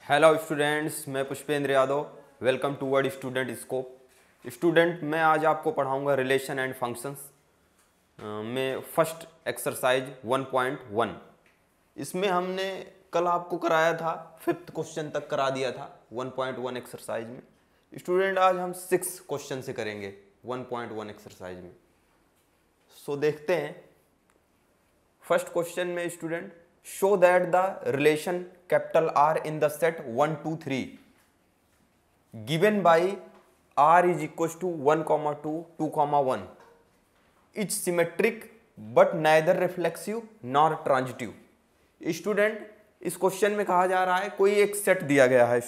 Hello students, मैं Pushpendra Yadav. Welcome to word student scope. Student, मैं आज आपको पढ़ाऊंगा रिलेशन एंड फंक्शंस में फर्स्ट एक्सरसाइज 1.1। इसमें हमने कल आपको कराया था, 5th क्वेश्चन तक करा दिया था 1.1 एक्सरसाइज में। स्टूडेंट, आज हम 6 क्वेश्चन से करेंगे 1.1 एक्सरसाइज में। सो देखते हैं। फर्स्ट क्वेश्चन में student, show that the relation capital R in the set 1, 2, 3 given by R is equals to 1, 2, 2, 1 is symmetric but neither reflexive nor transitive। Student, इस क्वेश्चन में कहा जा रहा है कोई एक सेट दिया गया है।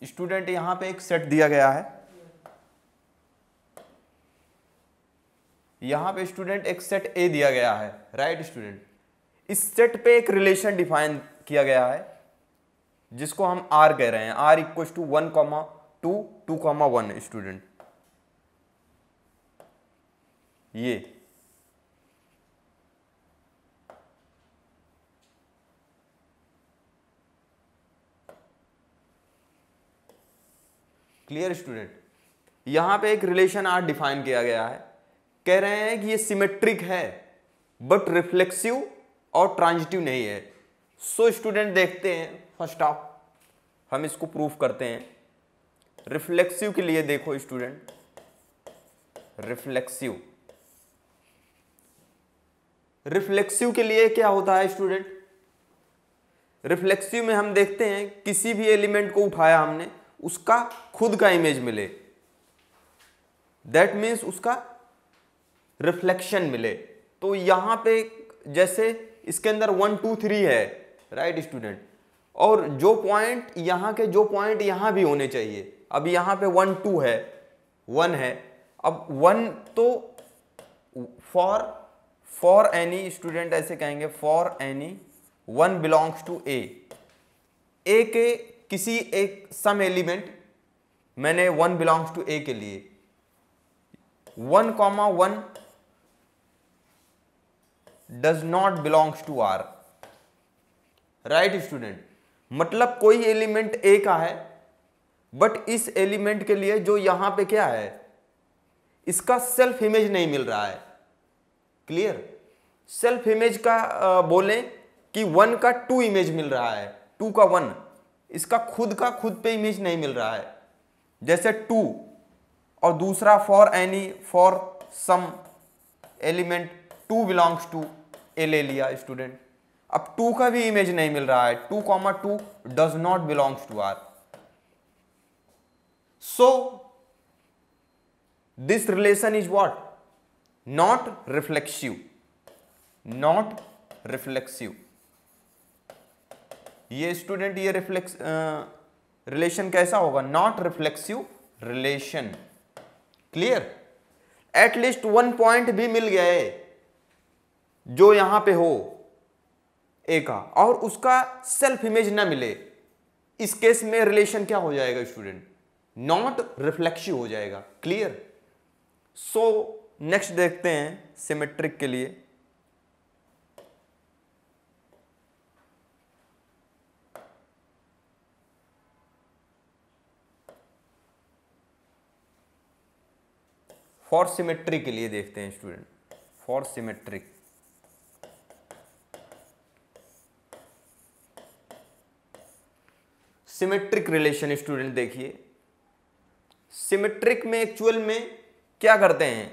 स्टूडेंट यहां पे एक सेट दिया गया है। यहां पे स्टूडेंट एक सेट ए दिया गया है, राइट स्टूडेंट। इस सेट पे एक रिलेशन डिफाइन किया गया है जिसको हम आर कह रहे हैं। R equal to 1, 2, 2, 1 student. ये क्लियर स्टूडेंट। यहां पे एक रिलेशन आर डिफाइन किया गया है। कह रहे हैं कि ये सिमेट्रिक है बट रिफ्लेक्सिव और ट्रांजिटिव नहीं है। सो स्टूडेंट देखते हैं, फर्स्ट ऑफ हम इसको प्रूफ करते हैं। रिफ्लेक्सिव के लिए देखो स्टूडेंट, रिफ्लेक्सिव के लिए क्या होता है स्टूडेंट। रिफ्लेक्सिव में हम देखते हैं किसी भी एलिमेंट को उठाया हमने, उसका खुद का इमेज मिले, दैट मीन्स उसका रिफ्लेक्शन मिले। तो यहां पे जैसे इसके अंदर 1, 2, 3 है, राइट स्टूडेंट। और जो पॉइंट यहां के जो पॉइंट यहां भी होने चाहिए। अब यहां पे 1, 2 है, 1 है। अब 1 तो फॉर एनी स्टूडेंट ऐसे कहेंगे, for any 1 belongs to A के किसी एक सम एलिमेंट, मैंने 1 बिलोंग्स टू ए के लिए 1, 1 does not belongs to R, right student. मतलब कोई एलिमेंट ए का है बट इस एलिमेंट के लिए जो यहां पे क्या है, इसका सेल्फ इमेज नहीं मिल रहा है। क्लियर। सेल्फ इमेज का बोलें कि 1 का 2 इमेज मिल रहा है, 2 का 1, इसका खुद पे इमेज नहीं मिल रहा है। जैसे 2 और दूसरा for some element 2 belongs to a ले लिया स्टूडेंट। अब 2 का भी इमेज नहीं मिल रहा है, 2, 2 does not belongs to R. So this relation is what, not reflexive, not reflexive. ये स्टूडेंट ये रिलेशन कैसा होगा, not reflexive relation. Clear. At least 1 point भी मिल गया है जो यहां पे हो ए का, और उसका सेल्फ इमेज ना मिले, इस केस में रिलेशन क्या हो जाएगा स्टूडेंट, नॉट रिफ्लेक्सिव हो जाएगा। क्लियर। सो नेक्स्ट देखते हैं सिमेट्रिक के लिए। फॉर सिमेट्रिक के लिए देखते हैं student, for symmetric. Symmetric relation student देखिए, सिमेट्रिक में एक्चुअल में क्या करते हैं,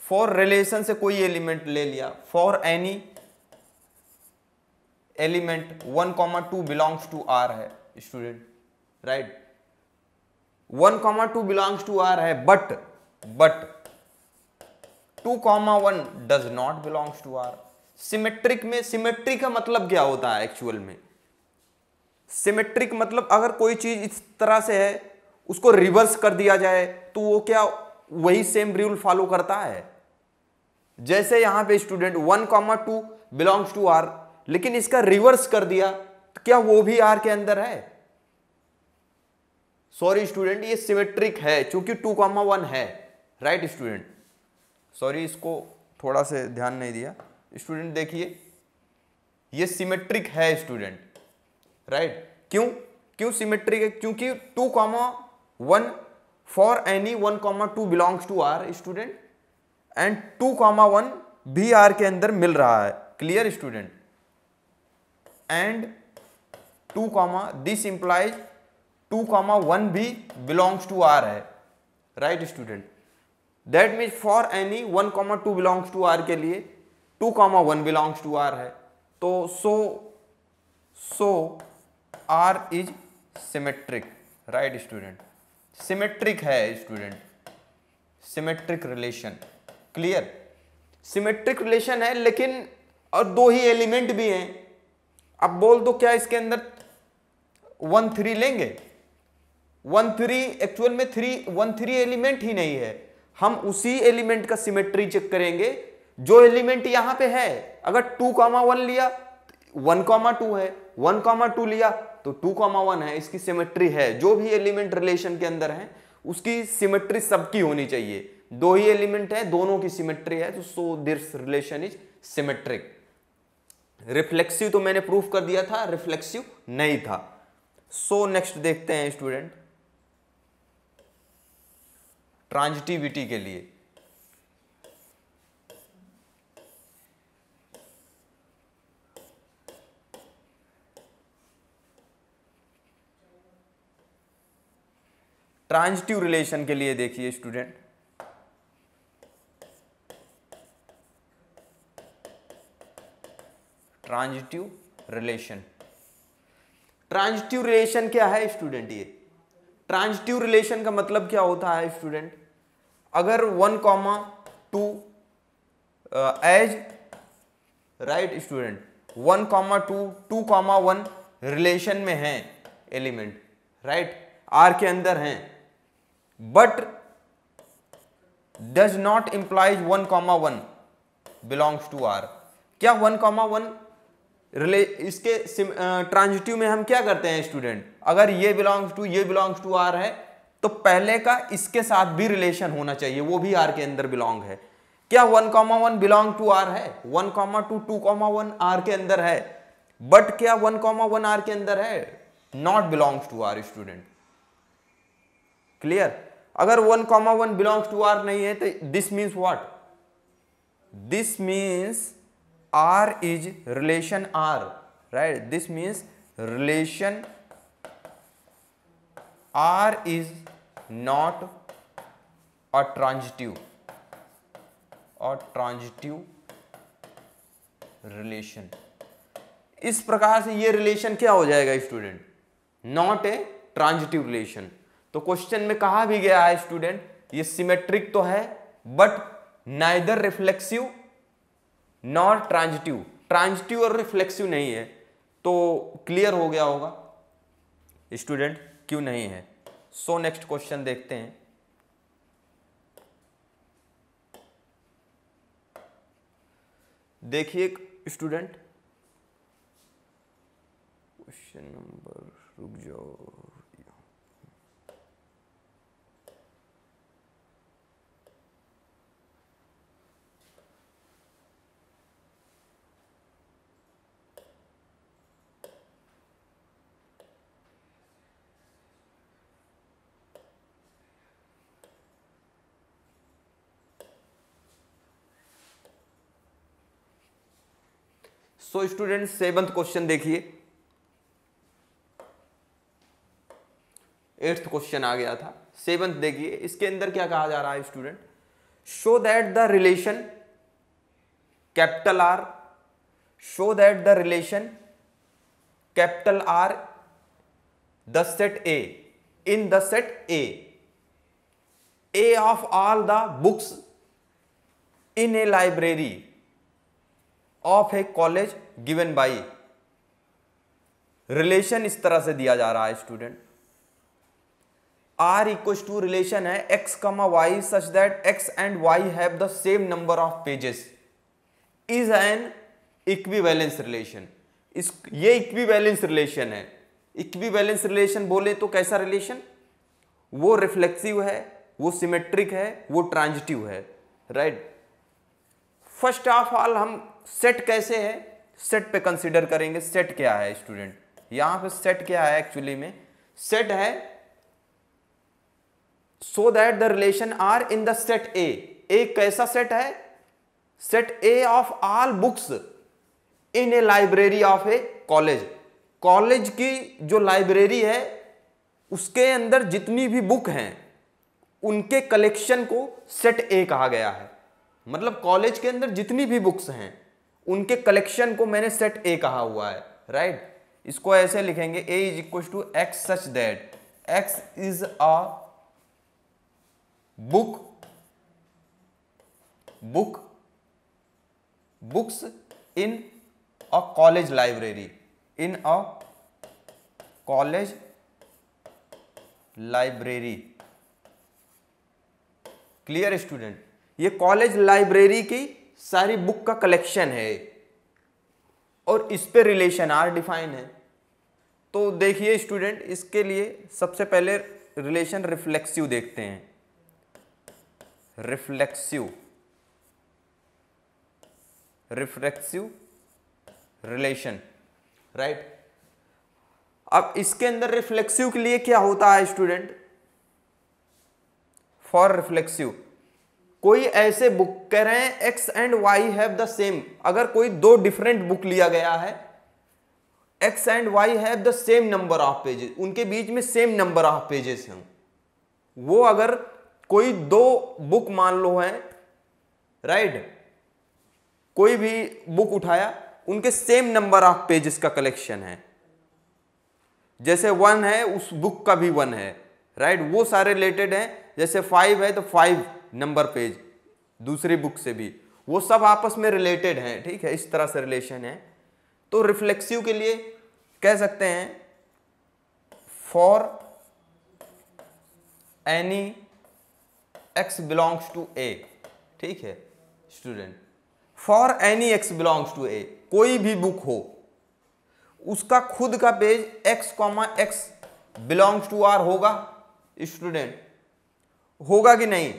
फॉर रिलेशन से कोई एलिमेंट ले लिया, for any element 1, 2 belongs to R है student, right. 1, 2 belongs to R है but 2, 1 does not belongs to R. Symmetric में सिमेट्री का मतलब क्या होता है एक्चुअल में, सिमेट्रिक मतलब अगर कोई चीज इस तरह से है उसको रिवर्स कर दिया जाए तो वो क्या वही सेम रूल फॉलो करता है। जैसे यहां पे स्टूडेंट 1, 2 बिलोंग्स टू आर, लेकिन इसका रिवर्स कर दिया तो क्या वो भी आर के अंदर है। सॉरी स्टूडेंट, ये सिमेट्रिक है क्योंकि 2, 1 है, राइट स्टूडेंट। सॉरी, इसको थोड़ा से ध्यान नहीं दिया स्टूडेंट। देखिए ये सिमेट्रिक है स्टूडेंट, राइट। क्यों सिमेट्रिक है? क्योंकि 2,1 for any 1,2 belongs to R student, and 2,1 भी आर के अंदर मिल रहा है। Clear student? And 2, this implies 2,1 भी बिलोंग्स टू आर है, right student. That means for any 1,2 belongs to R के लिए 2,1 बिलोंग्स टू आर है। तो so R is symmetric, right student. Symmetric है student, symmetric relation. Clear? Symmetric relation है, लेकिन और दो ही एलिमेंट भी हैं। अब बोल दो क्या इसके अंदर 1, 3 लेंगे? 1, 3 एक्चुअल में 1, 3 एलिमेंट ही नहीं है। हम उसी एलिमेंट का सिमेट्री चेक करेंगे जो एलिमेंट यहां पे है। अगर 2,1 लिया 1,2 है, 1,2 लिया तो 2,1 है। इसकी सिमेट्री है। जो भी एलिमेंट रिलेशन के अंदर है उसकी सिमेट्री सबकी होनी चाहिए। दो ही एलिमेंट है, दोनों की सिमेट्री है, तो सो this relation is symmetric. Reflexive तो मैंने प्रूफ कर दिया था, रिफ्लेक्सिव नहीं था। सो नेक्स्ट देखते हैं स्टूडेंट, ट्रांजिटिविटी के लिए। ट्रांजिटिव रिलेशन के लिए देखिए student, transitive relation. Transitive relation क्या है स्टूडेंट? ये ट्रांजिटिव रिलेशन का मतलब क्या होता है स्टूडेंट? अगर 1,2 एज, राइट स्टूडेंट, 1,2 2,1 रिलेशन में है एलिमेंट, राइट, आर के अंदर हैं, but does not implies 1,1 belongs to R. क्या 1,1 इसके ट्रांजिटिव में हम क्या करते हैं स्टूडेंट? अगर ये बिलोंग्स टू आर है तो पहले का इसके साथ भी रिलेशन होना चाहिए, वो भी आर के अंदर बिलोंग है। क्या 1,1 बिलोंग टू आर है? 1,2 2,1 आर के अंदर है, बट क्या 1,1 आर के अंदर है? Not belongs to R student. Clear? अगर 1,1 बिलोंग्स टू आर नहीं है तो this means what? This means R is relation R, right? This means relation R is not a transitive relation. इस प्रकार से ये रिलेशन क्या हो जाएगा student? Not a transitive relation. तो क्वेश्चन में कहा भी गया है स्टूडेंट, ये सिमेट्रिक तो है but neither reflexive not transitive. Transitive और रिफ्लेक्सिव नहीं है। तो क्लियर हो गया होगा स्टूडेंट क्यों नहीं है। सो नेक्स्ट क्वेश्चन देखते हैं। देखिए स्टूडेंट, क्वेश्चन नंबर, रुक जाओ, सो स्टूडेंट 7th क्वेश्चन देखिए। 8th क्वेश्चन आ गया था, 7th देखिए। इसके अंदर क्या कहा जा रहा है student? Show that the relation capital R, show that the relation capital R the set A, in the set A of all the books in a library of a college given by. Relation इस तरह से दिया जा रहा है student, R equal to relation है x comma y such that x and y have the same number of pages is an equivalence relation. ये equivalence relation है। इक्विवेलेंस रिलेशन बोले तो कैसा रिलेशन? वो रिफ्लेक्सिव है, वो सिमेट्रिक है, वो ट्रांजिटिव है, राइट। फर्स्ट ऑफ ऑल हम सेट कैसे है? सेट पे कंसीडर करेंगे। सेट क्या है स्टूडेंट, यहां पे सेट क्या है एक्चुअली में, सेट है so that the relation R in the set A. एक कैसा सेट है, set A of all books in a library of a college. College की जो लाइब्रेरी है उसके अंदर जितनी भी बुक हैं उनके कलेक्शन को सेट ए कहा गया है। मतलब कॉलेज के अंदर जितनी भी बुक्स हैं उनके कलेक्शन को मैंने सेट ए कहा हुआ है, राइट। इसको ऐसे लिखेंगे, A is equal to X such that X is a books in a college library, in a college library. Clear student, ये कॉलेज लाइब्रेरी की सारी बुक का कलेक्शन है और इस पे रिलेशन आर डिफाइन है। तो देखिए स्टूडेंट, इसके लिए सबसे पहले रिलेशन रिफ्लेक्सिव देखते हैं। Reflexive relation, right. अब इसके अंदर रिफ्लेक्सिव के लिए क्या होता है स्टूडेंट, फॉर रिफ्लेक्सिव कोई ऐसे बुक कह रहे हैं x and y have the same. अगर कोई दो डिफरेंट बुक लिया गया है, x and y have the same number of pages, उनके बीच में सेम नंबर ऑफ पेजेस हैं, वो अगर कोई दो बुक मान लो है, राइट, कोई भी बुक उठाया, उनके सेम नंबर ऑफ पेजेस का कलेक्शन है, जैसे 1 है उस बुक का भी 1 है, राइट, वो सारे रिलेटेड हैं। जैसे 5 है तो 5 नंबर पेज दूसरी बुक से भी, वो सब आपस में रिलेटेड हैं, ठीक है, इस तरह से रिलेशन है। तो रिफ्लेक्सिव के लिए कह सकते हैं for any X belongs to A, ठीक है student, for any X belongs to A, कोई भी बुक हो उसका खुद का page x, x belongs to R होगा स्टूडेंट, होगा कि नहीं।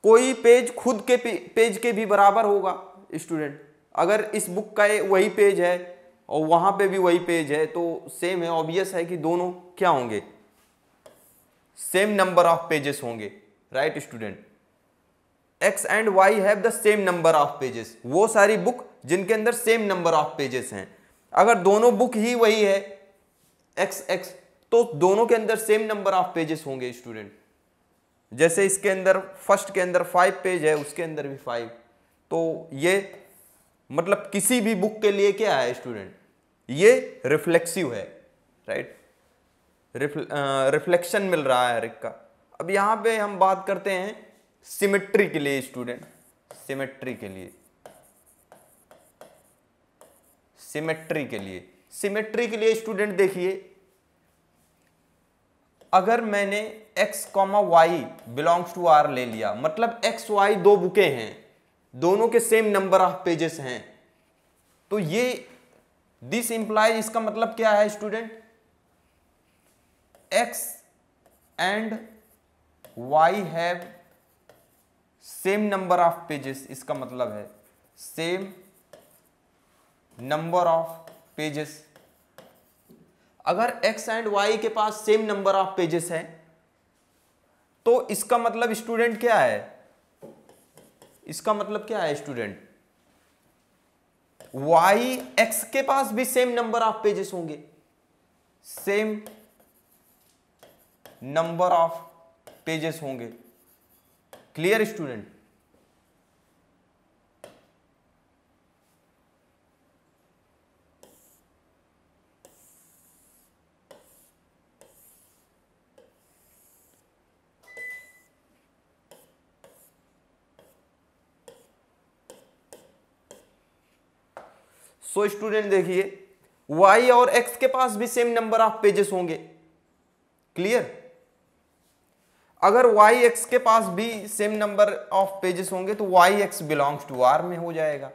कोई पेज खुद के पेज के भी बराबर होगा स्टूडेंट। अगर इस बुक का वही पेज है और वहां पे भी वही पेज है तो सेम है, ऑब्वियस है कि दोनों क्या होंगे, सेम नंबर ऑफ पेजेस होंगे, right student. X and y have the same number of pages, वो सारी बुक जिनके अंदर सेम नंबर ऑफ पेजेस हैं। अगर दोनों बुक ही वही है एक्स एक्स, तो दोनों के अंदर सेम नंबर ऑफ पेजेस होंगे स्टूडेंट। जैसे इसके अंदर फर्स्ट के अंदर 5 पेज है, उसके अंदर भी 5, तो ये मतलब किसी भी बुक के लिए क्या है स्टूडेंट, ये रिफ्लेक्सिव है, राइट, रिफ्लेक्शन मिल रहा है हर एक का। अब यहां पे हम बात करते हैं सिमेट्री के लिए स्टूडेंट, सिमेट्री के लिए, सिमेट्री के लिए, सिमेट्री के लिए स्टूडेंट देखिए, अगर मैंने x, y belongs to r ले लिया, मतलब x, y दो बुकें हैं, दोनों के सेम नंबर ऑफ पेजेस हैं, तो ये दिस इंप्लाइज, इसका मतलब क्या है student, x and y have same number of pages, इसका मतलब है सेम नंबर ऑफ पेजेस। अगर x एंड y के पास सेम नंबर ऑफ पेजेस है तो इसका मतलब स्टूडेंट क्या है, इसका मतलब क्या है स्टूडेंट, y x के पास भी सेम नंबर ऑफ पेजेस होंगे, सेम नंबर ऑफ पेजेस होंगे। क्लियर स्टूडेंट, सो स्टूडेंट देखिए, y और x के पास भी सेम नंबर ऑफ पेजेस होंगे। क्लियर, अगर y x के पास भी सेम नंबर ऑफ पेजेस होंगे तो y x belongs to r में हो जाएगा,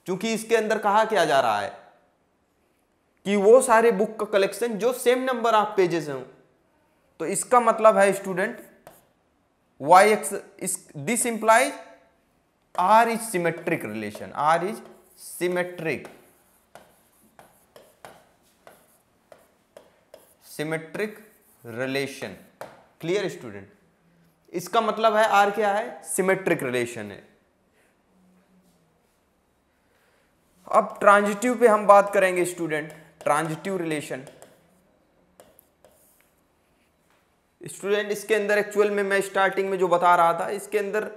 क्योंकि इसके अंदर कहा क्या जा रहा है कि वो सारे बुक का कलेक्शन जो सेम नंबर ऑफ पेजेस हैं। तो इसका मतलब है student y x, this implies R is symmetric relation. R is symmetric relation. Clear student? इसका मतलब है R क्या है? सिमेट्रिक रिलेशन है. अब ट्रांजिटिव पे हम बात करेंगे स्टूडेंट. ट्रांजिटिव रिलेशन स्टूडेंट, इसके अंदर एक्चुअल में मैं स्टार्टिंग में जो बता रहा था, इसके अंदर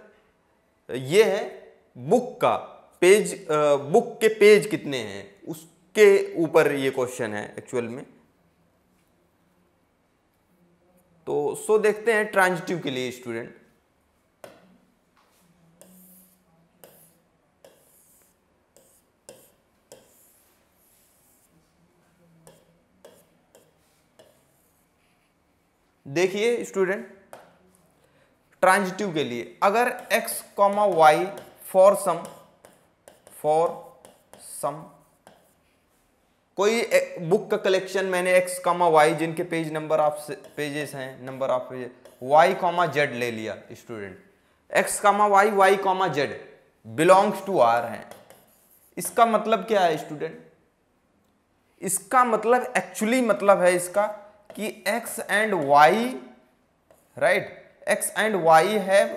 ये है बुक का पेज, बुक के पेज कितने हैं उसके ऊपर ये क्वेश्चन है एक्चुअल में. तो सो देखते हैं ट्रांजिटिव के लिए स्टूडेंट. देखिए स्टूडेंट, ट्रांजिटिव के लिए अगर x, y फॉर सम कोई बुक का कलेक्शन मैंने x, y जिनके पेज नंबर ऑफ पेजेस हैं, number of pages y, z ले लिया student. x, y, z belongs to R है. इसका मतलब क्या है स्टूडेंट? इसका मतलब एक्चुअली मतलब है इसका कि x and y, right, x and y have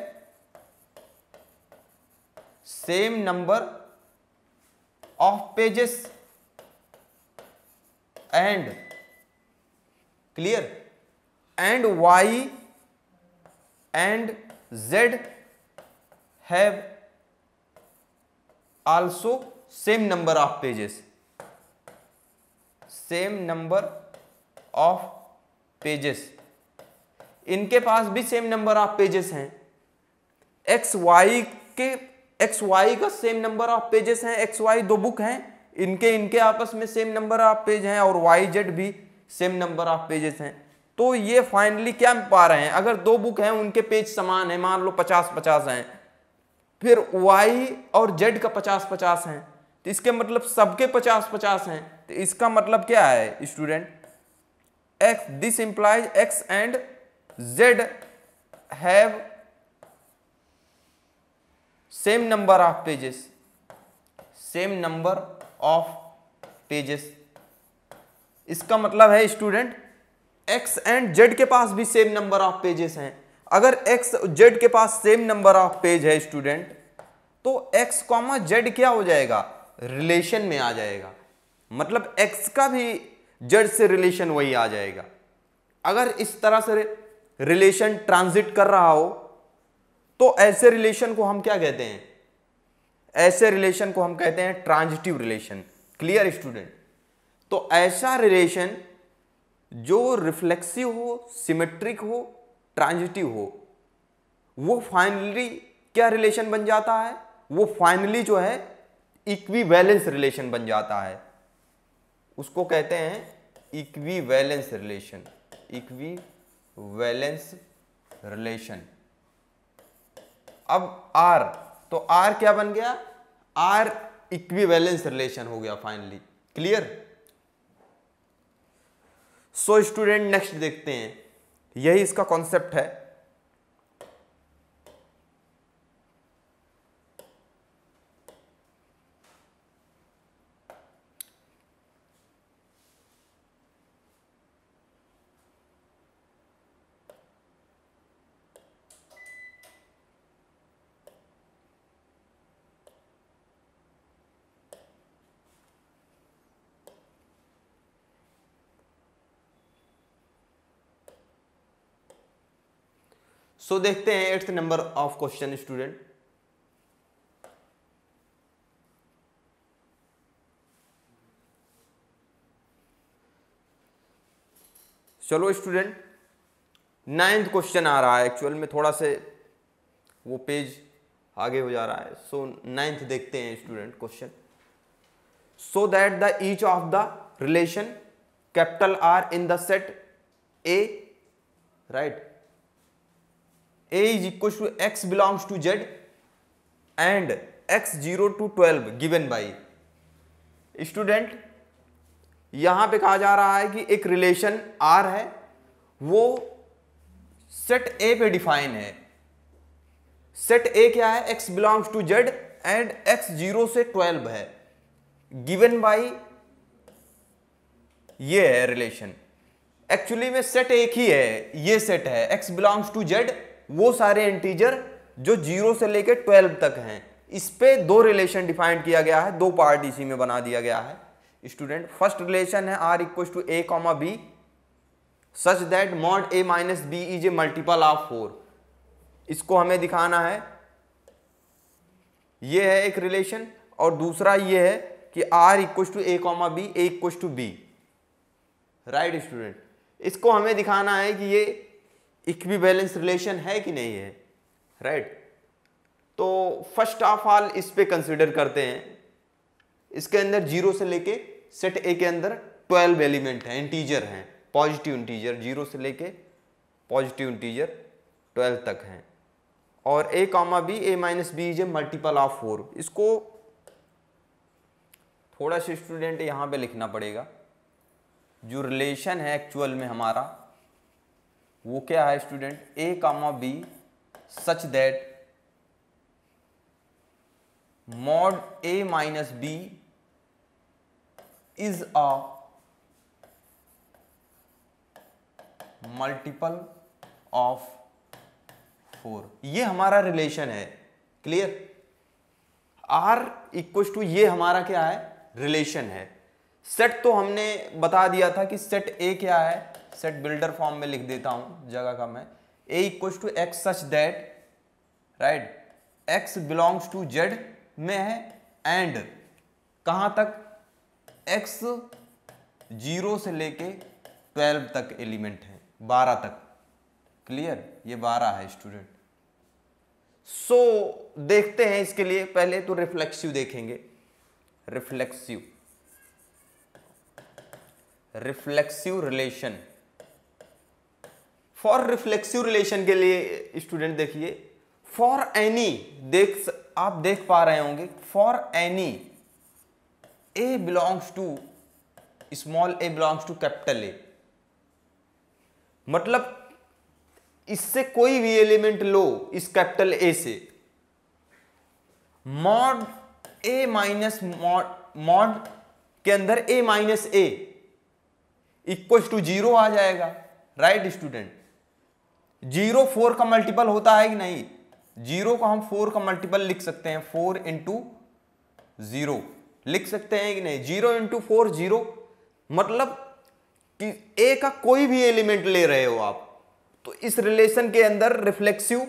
same number of pages and clear, and y and z have also same number of pages, same number of pages. इनके पास भी सेम नंबर ऑफ पेजेस हैं. X Y का same number of pages हैं. X Y दो book हैं, इनके आपस में सेम नंबर ऑफ पेज हैं, और वाई जेड भी सेम नंबर ऑफ पेजेस हैं. तो ये फाइनली क्या पा रहे हैं? अगर दो बुक हैं उनके पेज समान है, मान लो 50-50 हैं, फिर वाई और जेड का 50-50 हैं, तो इसके मतलब सबके 50-50 हैं. तो इसका मतलब क्या है student? X, this implies X and Z have same number of pages, same number of pages. इसका मतलब है स्टूडेंट X and Z के पास भी सेम नंबर ऑफ पेजेस हैं. अगर X Z के पास सेम नंबर ऑफ पेज है स्टूडेंट, तो X, Z क्या हो जाएगा? रिलेशन में आ जाएगा. मतलब X का भी जेड से रिलेशन वही आ जाएगा. अगर इस तरह से रिलेशन ट्रांजिट कर रहा हो तो ऐसे रिलेशन को हम क्या कहते हैं? ऐसे रिलेशन को हम कहते हैं ट्रांजिटिव रिलेशन. Clear student? तो ऐसा रिलेशन जो रिफ्लेक्सिव हो, सिमेट्रिक हो, ट्रांजिटिव हो, वो फाइनली क्या रिलेशन बन जाता है? वो फाइनली जो है इक्विवेलेंस रिलेशन बन जाता है. उसको कहते हैं इक्विवेलेंस रिलेशन. Equivalence relation. अब R, तो R क्या बन गया? R इक्विवेलेंस रिलेशन हो गया finally. Clear? So student next देखते हैं. यही इसका कॉन्सेप्ट है. सो देखते हैं 8th number of question student. चलो स्टूडेंट, 9th क्वेश्चन आ रहा है. एक्चुअल में थोड़ा से वो पेज आगे हो जा रहा है. सो 9th देखते हैं student question. So that the each of the relation capital R in the set A, right, A is equal to X belongs to Z and X 0 to 12 given by. Student यहां पे कहा जा रहा है कि एक रिलेशन R है, वो सेट A पे डिफाइन है. सेट ए क्या है, x belongs to z and x 0 से 12 है, गिवन बाई ये है रिलेशन। एक्चुअली में सेट एक ही है, ये सेट है x बिलोंग्स टू z, वो सारे इंटीजर जो 0 से लेके 12 तक हैं। इस पे दो रिलेशन डिफाइन किया गया है, दो पार्ट इसी में बना दिया गया है स्टूडेंट। फर्स्ट रिलेशन है r equal to a comma b such that mod a minus b is a multiple of 4। इसको हमें दिखाना है, ये है एक रिलेशन, और दूसरा ये है कि r equal to a comma b, a equal to b, right student. इसको हमें दिखाना है कि ये इक्विवेलेंस रिलेशन है कि नहीं है, राइट। तो फर्स्ट ऑफ ऑल इस पे कंसिडर करते हैं। इसके अंदर 0 से लेके सेट ए के अंदर 12 एलिमेंट हैं, इंटीजर हैं, पॉजिटिव इंटीजर, 0 से लेके पॉजिटिव इंटीजर 12 तक हैं, और a comma b, a minus b is a multiple of 4। इसको थोड़ा सा स्टूडेंट यहाँ पे लिखना पड़ेगा। जो रिलेशन है एक्चुअल में हमारा वो क्या है student, a comma b such that mod a minus b is a multiple of 4। ये हमारा रिलेशन है, क्लियर। r इक्वल टू ये हमारा क्या है, रिलेशन है। सेट तो हमने बता दिया था कि सेट a क्या है, सेट बिल्डर फॉर्म में लिख देता हूं जगह का मैं, a equal to x such that, right, x belongs to z में है, एंड कहां तक, x 0 से लेके 12 तक एलिमेंट है, 12 तक, क्लियर। ये 12 है स्टूडेंट। सो देखते हैं इसके लिए, पहले तो रिफ्लेक्सिव देखेंगे। Reflexive relation. For reflexive relation के लिए स्टूडेंट देखिए, फॉर एनी, आप देख पा रहे होंगे, for any a belongs to small a belongs to capital A, मतलब इससे कोई भी एलिमेंट लो इस कैपिटल A से, मॉड a माइनस मॉड के अंदर a minus a equal to 0 आ जाएगा, राइट स्टूडेंट। 0 4 का मल्टीपल होता है कि नहीं, 0 को हम 4 का मल्टीपल लिख सकते हैं, 4 इंटू 0 लिख सकते हैं कि नहीं, 0 इंटू 4 0, मतलब कि a का कोई भी एलिमेंट ले रहे हो आप, तो इस रिलेशन के अंदर रिफ्लेक्सिव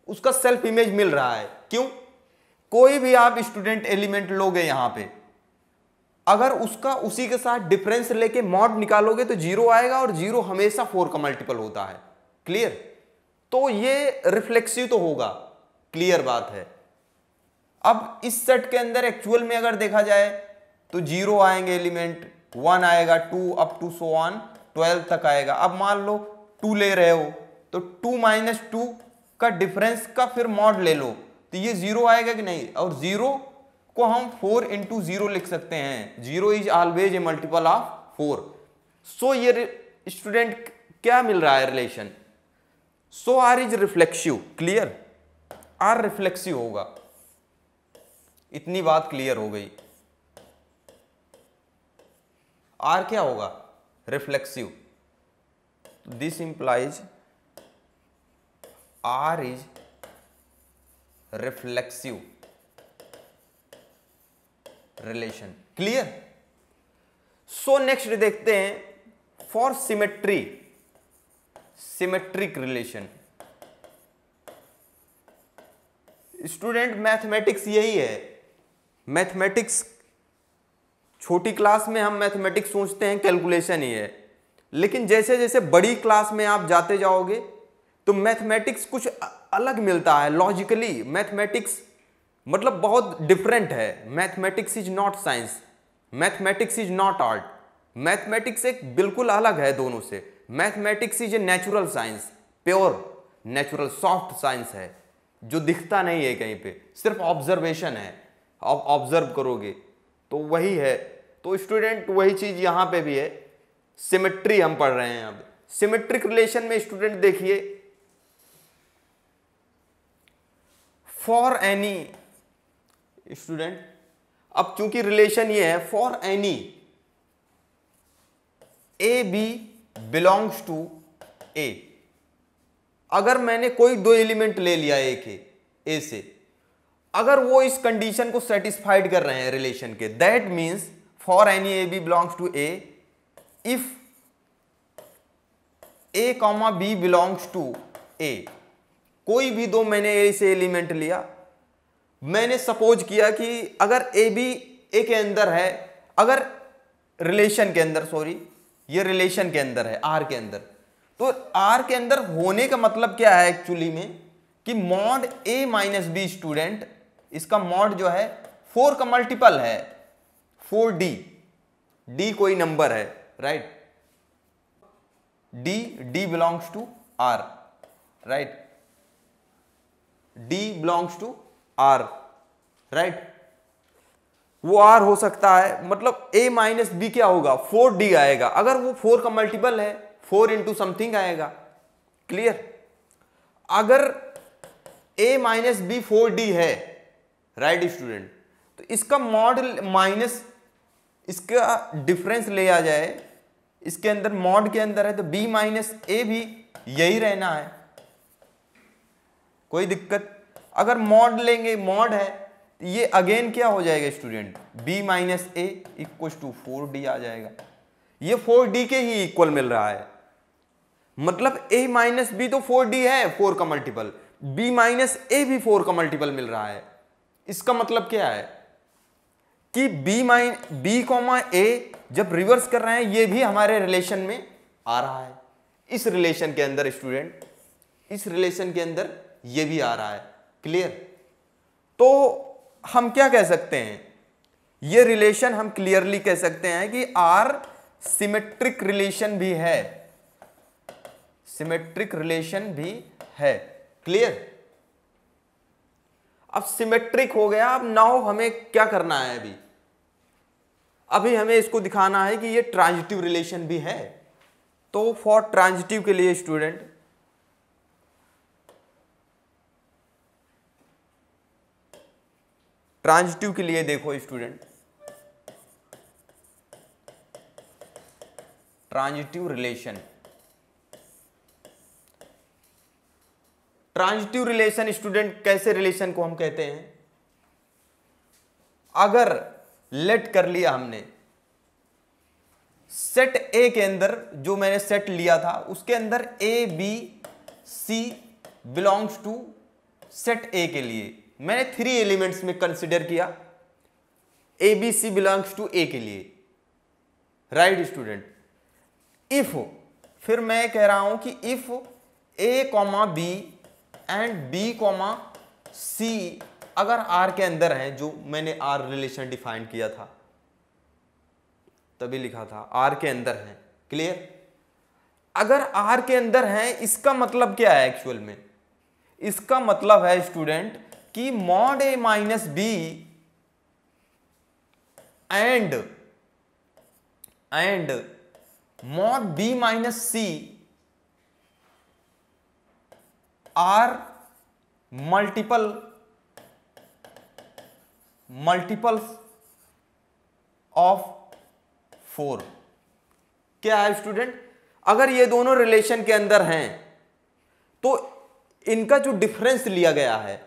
उसका सेल्फ इमेज मिल रहा है। क्यों, कोई भी आप स्टूडेंट एलिमेंट लोगे यहां पे, अगर उसका उसी के साथ डिफरेंस लेके मॉड निकालोगे तो 0 आएगा, और 0 हमेशा 4 का मल्टीपल होता है, क्लियर। तो ये रिफ्लेक्सिव तो होगा, क्लियर बात है। अब इस सेट के अंदर एक्चुअल में अगर देखा जाए तो 0 आएंगे एलिमेंट, 1 आएगा, 2 अप टू सो ऑन 12 तक आएगा। अब मान लो 2 ले रहे हो तो 2 माइनस 2 का डिफरेंस का फिर मॉड ले लो, तो ये 0 आएगा कि नहीं, और 0 को हम 4 इंटू 0 लिख सकते हैं, 0 is always a multiple of 4। So ये स्टूडेंट क्या मिल रहा है relation, so R is reflexive, clear, R reflexive होगा। इतनी बात क्लियर हो गई। आर क्या होगा, reflexive. This implies R is reflexive relation, clear. So next देखते हैं for symmetry, symmetric relation. Student mathematics यही है, मैथमेटिक्स छोटी क्लास में हम मैथमेटिक्स सोचते हैं कैलकुलेशन ही है, लेकिन जैसे जैसे बड़ी क्लास में आप जाते जाओगे तो मैथमेटिक्स कुछ अलग मिलता है लॉजिकली। मैथमेटिक्स मतलब बहुत डिफरेंट है। Mathematics is not science, mathematics is not art. Mathematics एक बिल्कुल अलग है दोनों से। Mathematics is a natural science, pure natural soft science है, जो दिखता नहीं है कहीं पे, सिर्फ ऑब्जर्वेशन है। आप ऑब्जर्व करोगे तो वही है। तो स्टूडेंट वही चीज यहां पे भी है, सिमेट्री हम पढ़ रहे हैं। अब सिमेट्रिक रिलेशन में स्टूडेंट देखिए, फॉर एनी स्टूडेंट, अब चूंकि रिलेशन ये है for any A B belongs to A, अगर मैंने कोई दो एलिमेंट ले लिया ए से, अगर वो इस कंडीशन को सेटिस्फाइड कर रहे हैं रिलेशन के, that means for any A B belongs to A, if A comma B belongs to A, कोई भी दो मैंने ए से एलिमेंट लिया, मैंने सपोज किया कि अगर ए बी ए के अंदर है, अगर रिलेशन के अंदर, सॉरी ये रिलेशन के अंदर है आर के अंदर, तो आर के अंदर होने का मतलब क्या है एक्चुअली में कि mod a minus B student, इसका मॉड जो है 4 का मल्टीपल है 4d, d कोई नंबर है, right, d belongs to R, right, d belongs to R, right, वो आर हो सकता है, मतलब a माइनस बी क्या होगा 4d आएगा, अगर वो 4 का मल्टीपल है 4 इंटू समथिंग आएगा, क्लियर। अगर a माइनस बी 4d है, राइट स्टूडेंट, तो इसका मॉड माइनस इसका डिफरेंस ले आ जाए, इसके अंदर मॉड के अंदर है तो b माइनस ए भी यही रहना है, कोई दिक्कत। अगर मॉड लेंगे, मॉड है, ये अगेन क्या हो जाएगा student, b minus a equal to 4d आ जाएगा, ये 4d के ही इक्वल मिल रहा है, मतलब a माइनस बी तो 4d है 4 का मल्टीपल, b माइनस ए भी 4 का मल्टीपल मिल रहा है। इसका मतलब क्या है कि b कॉमा ए जब रिवर्स कर रहे हैं ये भी हमारे रिलेशन में आ रहा है, इस रिलेशन के अंदर स्टूडेंट, इस रिलेशन के अंदर ये भी आ रहा है, क्लियर। तो हम क्या कह सकते हैं, ये रिलेशन हम क्लियरली कह सकते हैं कि आर सिमेट्रिक रिलेशन भी है, सिमेट्रिक रिलेशन भी है, क्लियर। अब सिमेट्रिक हो गया, अब नाउ हमें क्या करना है, अभी हमें इसको दिखाना है कि ये ट्रांजिटिव रिलेशन भी है। तो फॉर ट्रांजिटिव के लिए स्टूडेंट, ट्रांजिटिव के लिए देखो student, transitive relation, transitive relation student कैसे रिलेशन को हम कहते हैं, अगर लेट कर लिया हमने सेट ए के अंदर, जो मैंने सेट लिया था उसके अंदर A B C belongs to set A के लिए मैंने 3 एलिमेंट्स में कंसिडर किया, A B C belongs to A के लिए, राइट स्टूडेंट। इफ, फिर मैं कह रहा हूं कि if A comma B and B comma C अगर आर के अंदर है, जो मैंने आर रिलेशन डिफाइन किया था तभी लिखा था आर के अंदर है, क्लियर। अगर आर के अंदर है इसका मतलब क्या है एक्चुअल में, इसका मतलब है स्टूडेंट कि mod a minus b and mod b minus c are multiples of 4। क्या है स्टूडेंट, अगर ये दोनों रिलेशन के अंदर हैं तो इनका जो डिफरेंस लिया गया है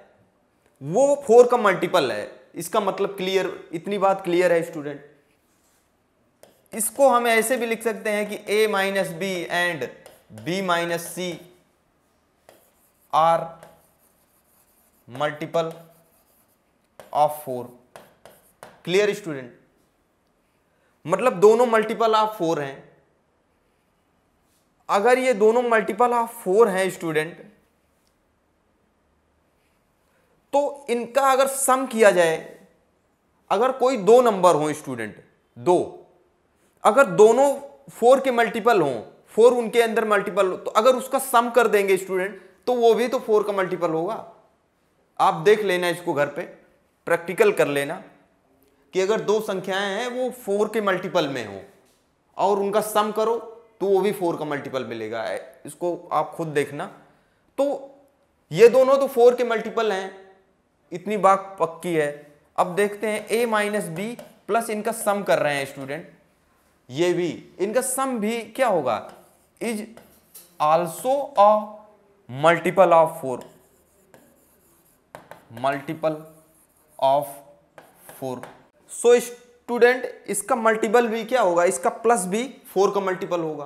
वो 4 का मल्टीपल है, इसका मतलब क्लियर, इतनी बात क्लियर है स्टूडेंट। इसको हम ऐसे भी लिख सकते हैं कि a minus b and b minus c are multiple of 4, clear student. मतलब दोनों मल्टीपल ऑफ 4 हैं। अगर ये दोनों मल्टीपल ऑफ 4 हैं स्टूडेंट, तो इनका अगर सम किया जाए, अगर कोई 2 नंबर हो स्टूडेंट, 2, अगर दोनों 4 के मल्टीपल हों, 4 उनके अंदर मल्टीपल हो, तो अगर उसका सम कर देंगे स्टूडेंट तो वो भी तो 4 का मल्टीपल होगा। आप देख लेना, इसको घर पे प्रैक्टिकल कर लेना कि अगर 2 संख्याएं हैं वो 4 के मल्टीपल में हो और उनका सम करो तो वो भी 4 का मल्टीपल मिलेगा। इसको आप खुद देखना। तो ये दोनों तो 4 के मल्टीपल हैं, इतनी बात पक्की है। अब देखते हैं a माइनस बी प्लस इनका सम कर रहे हैं स्टूडेंट, ये भी इनका सम भी क्या होगा, is also a multiple of 4, multiple of 4। So student इसका मल्टीपल भी क्या होगा, इसका प्लस भी 4 का मल्टीपल होगा।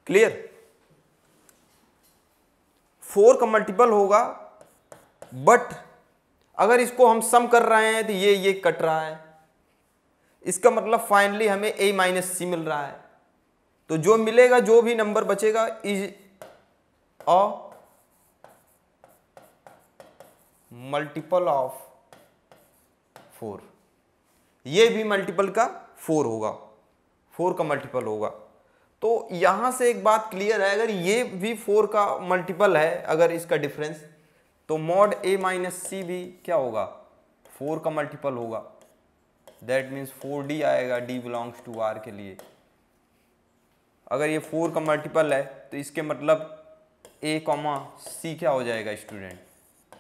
क्लियर, 4 का मल्टीपल होगा, बट अगर इसको हम सम कर रहे हैं तो ये कट रहा है, इसका मतलब फाइनली हमें a माइनस सी मिल रहा है। तो जो मिलेगा, जो भी नंबर बचेगा इज अ मल्टीपल ऑफ 4, ये भी मल्टीपल का 4 होगा, 4 का मल्टीपल होगा। तो यहां से एक बात क्लियर है, अगर ये भी 4 का मल्टीपल है, अगर इसका डिफरेंस, तो मॉड a माइनस सी भी क्या होगा, 4 का मल्टीपल होगा। दैट मीन्स 4d आएगा, d बिलोंग्स टू r के लिए। अगर ये 4 का मल्टीपल है तो इसके मतलब a कॉमा सी क्या हो जाएगा स्टूडेंट,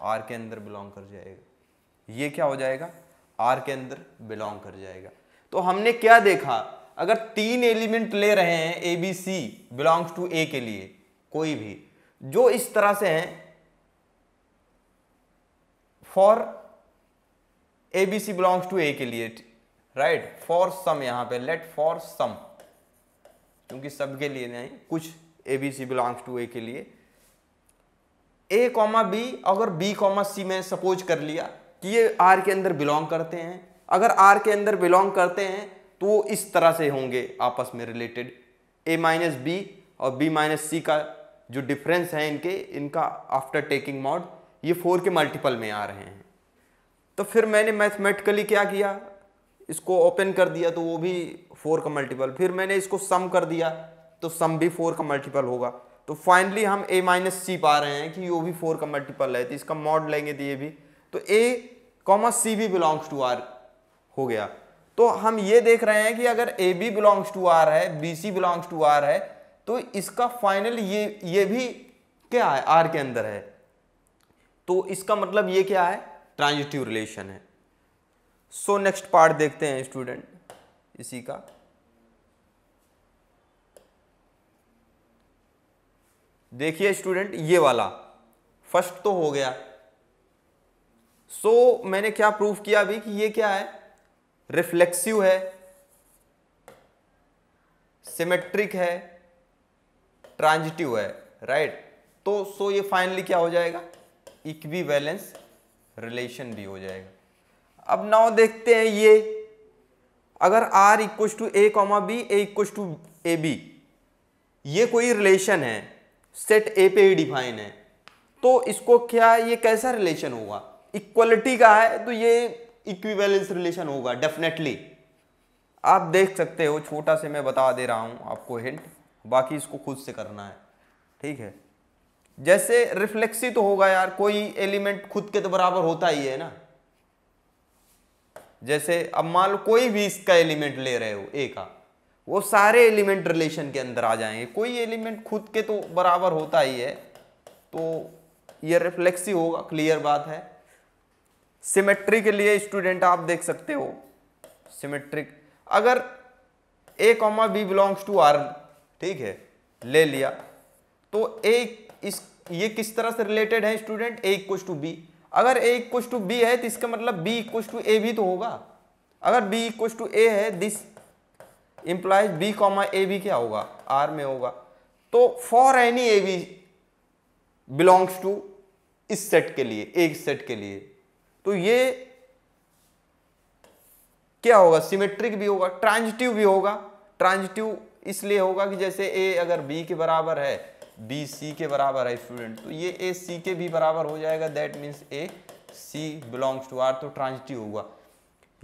r के अंदर बिलोंग कर जाएगा। ये क्या हो जाएगा, r के अंदर बिलोंग कर जाएगा। तो हमने क्या देखा, अगर 3 एलिमेंट ले रहे हैं A B C belongs to A के लिए, कोई भी जो इस तरह से हैं, for A B C belongs to A के लिए, राइट, फॉर सम, यहां पे लेट फॉर सम, क्योंकि सबके लिए नहीं, कुछ A B C belongs to A के लिए, ए कॉमा बी, अगर बी कॉमा सी में सपोज कर लिया कि ये आर के अंदर बिलोंग करते हैं। अगर आर के अंदर बिलोंग करते हैं तो इस तरह से होंगे आपस में रिलेटेड, ए माइनस बी और बी माइनस सी का जो डिफरेंस है इनका आफ्टर टेकिंग मॉड, ये 4 के मल्टीपल में आ रहे हैं। तो फिर मैंने मैथमेटिकली क्या किया, इसको ओपन कर दिया तो वो भी 4 का मल्टीपल, फिर मैंने इसको सम कर दिया तो सम भी 4 का मल्टीपल होगा। तो फाइनली हम a माइनस सी पा रहे हैं कि वो भी 4 का मल्टीपल है, तो इसका मॉड लेंगे तो ये भी, तो a कॉमा सी भी बिलोंग्स टू r हो गया। तो हम ये देख रहे हैं कि अगर A B belongs to R है, B C belongs to R है, तो इसका फाइनल ये भी क्या है, आर के अंदर है। तो इसका मतलब ये क्या है, ट्रांजिटिव रिलेशन है। सो नेक्स्ट पार्ट देखते हैं स्टूडेंट इसी का। देखिए स्टूडेंट, ये वाला फर्स्ट तो हो गया। सो मैंने क्या प्रूफ किया अभी कि ये क्या है, रिफ्लेक्सिव है, सिमेट्रिक है, ट्रांजिटिव है, राइट। तो सो ये फाइनली क्या हो जाएगा, इक्विवेलेंस रिलेशन भी हो जाएगा। अब नाउ देखते हैं ये, अगर r equal to a comma b, a equal to a b, ये कोई रिलेशन है, सेट ए पे ही डिफाइन है, तो इसको क्या, ये कैसा रिलेशन होगा, इक्वलिटी का है तो ये इक्विवेलेंस रिलेशन होगा डेफिनेटली। आप देख सकते हो, छोटा से मैं बता दे रहा हूं आपको हिंट, बाकी इसको खुद से करना है, ठीक है। जैसे रिफ्लेक्सिव तो होगा यार, कोई एलिमेंट खुद के तो बराबर होता ही है ना। जैसे अब मान लो कोई भी इसका एलिमेंट ले रहे हो ए का, वो सारे एलिमेंट रिलेशन के अंदर आ जाएंगे, कोई एलिमेंट खुद के तो बराबर होता ही है, तो ये रिफ्लेक्सिव होगा, क्लियर बात है। सिमेट्री के लिए स्टूडेंट आप देख सकते हो, सिमेट्रिक अगर A comma B belongs to R, ठीक है, ले लिया, तो ये किस तरह से रिलेटेड है student, A equal to b. अगर ए इक्वल टू बी है तो इसका मतलब बी इक्वल टू ए भी तो होगा। अगर बी इक्वल टू ए है, this implies b comma a भी क्या होगा, आर में होगा। तो for any A B belongs to इस सेट के लिए, एक सेट के लिए, तो ये क्या होगा, सिमेट्रिक भी होगा, ट्रांजिटिव भी होगा। ट्रांजिटिव इसलिए होगा कि जैसे ए अगर बी के बराबर है, बी सी के बराबर है स्टूडेंट, तो ये ए सी के भी बराबर हो जाएगा, that means a c belongs to R, तो ट्रांजिटिव होगा।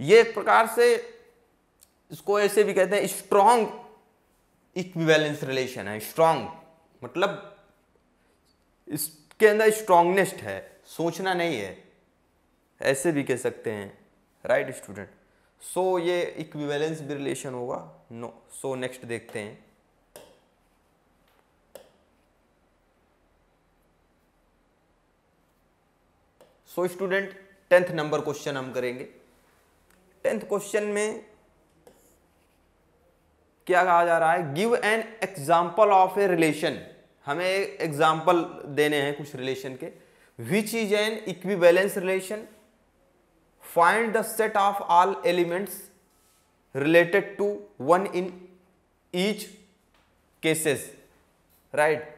ये एक प्रकार से इसको ऐसे भी कहते हैं स्ट्रॉन्ग इक्विवेलेंस रिलेशन है। स्ट्रॉन्ग मतलब इसके अंदर स्ट्रॉन्गनेस्ट है, सोचना नहीं है, ऐसे भी कह सकते हैं, राइट स्टूडेंट। सो ये इक्विवेलेंस भी रिलेशन होगा। नो, सो नेक्स्ट देखते हैं। So student 10th number question हम करेंगे। 10th क्वेश्चन में क्या कहा जा रहा है, give an example of a relation. हमें एग्जाम्पल देने हैं कुछ रिलेशन के। Which is an equivalence relation, find the set of all elements related to one in each cases, right.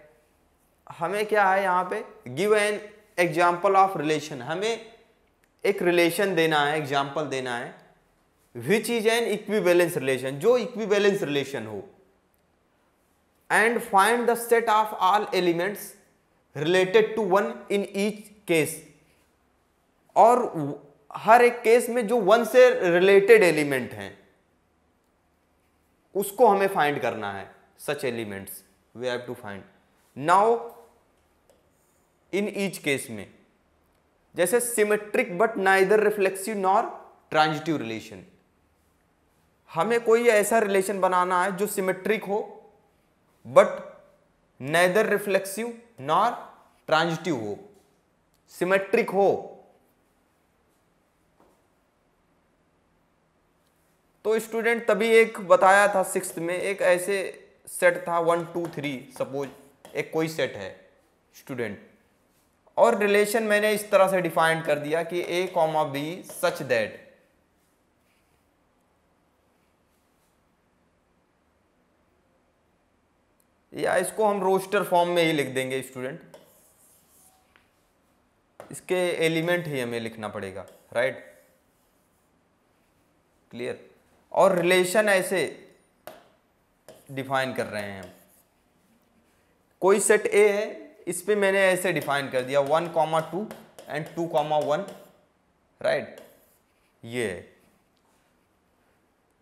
हमें क्या है यहाँ पे, give an example of relation, हमें एक रिलेशन देना है, एग्जाम्पल देना है। Which is an equivalence relation, जो इक्विवेलेंस रिलेशन हो, and find the set of all elements related to one in each case, और हर एक केस में जो वन से रिलेटेड एलिमेंट हैं उसको हमें फाइंड करना है। Such elements we have to find. Now in each case में, जैसे symmetric but neither reflexive nor transitive relation, हमें कोई ऐसा रिलेशन बनाना है जो सिमेट्रिक हो but neither reflexive nor transitive हो। सिमेट्रिक हो तो स्टूडेंट तभी एक बताया था 6th में, एक ऐसे सेट था 1 2 3, सपोज एक कोई सेट है स्टूडेंट, और रिलेशन मैंने इस तरह से डिफाइन कर दिया कि a, b सच दैट या इसको हम रोस्टर फॉर्म में ही लिख देंगे स्टूडेंट, इसके एलिमेंट ही हमें लिखना पड़ेगा, राइट, क्लियर। और रिलेशन ऐसे डिफाइन कर रहे हैं हम, कोई सेट A है, इस पे मैंने ऐसे डिफाइन कर दिया 1, 2 एंड 2, 1, राइट, ये है।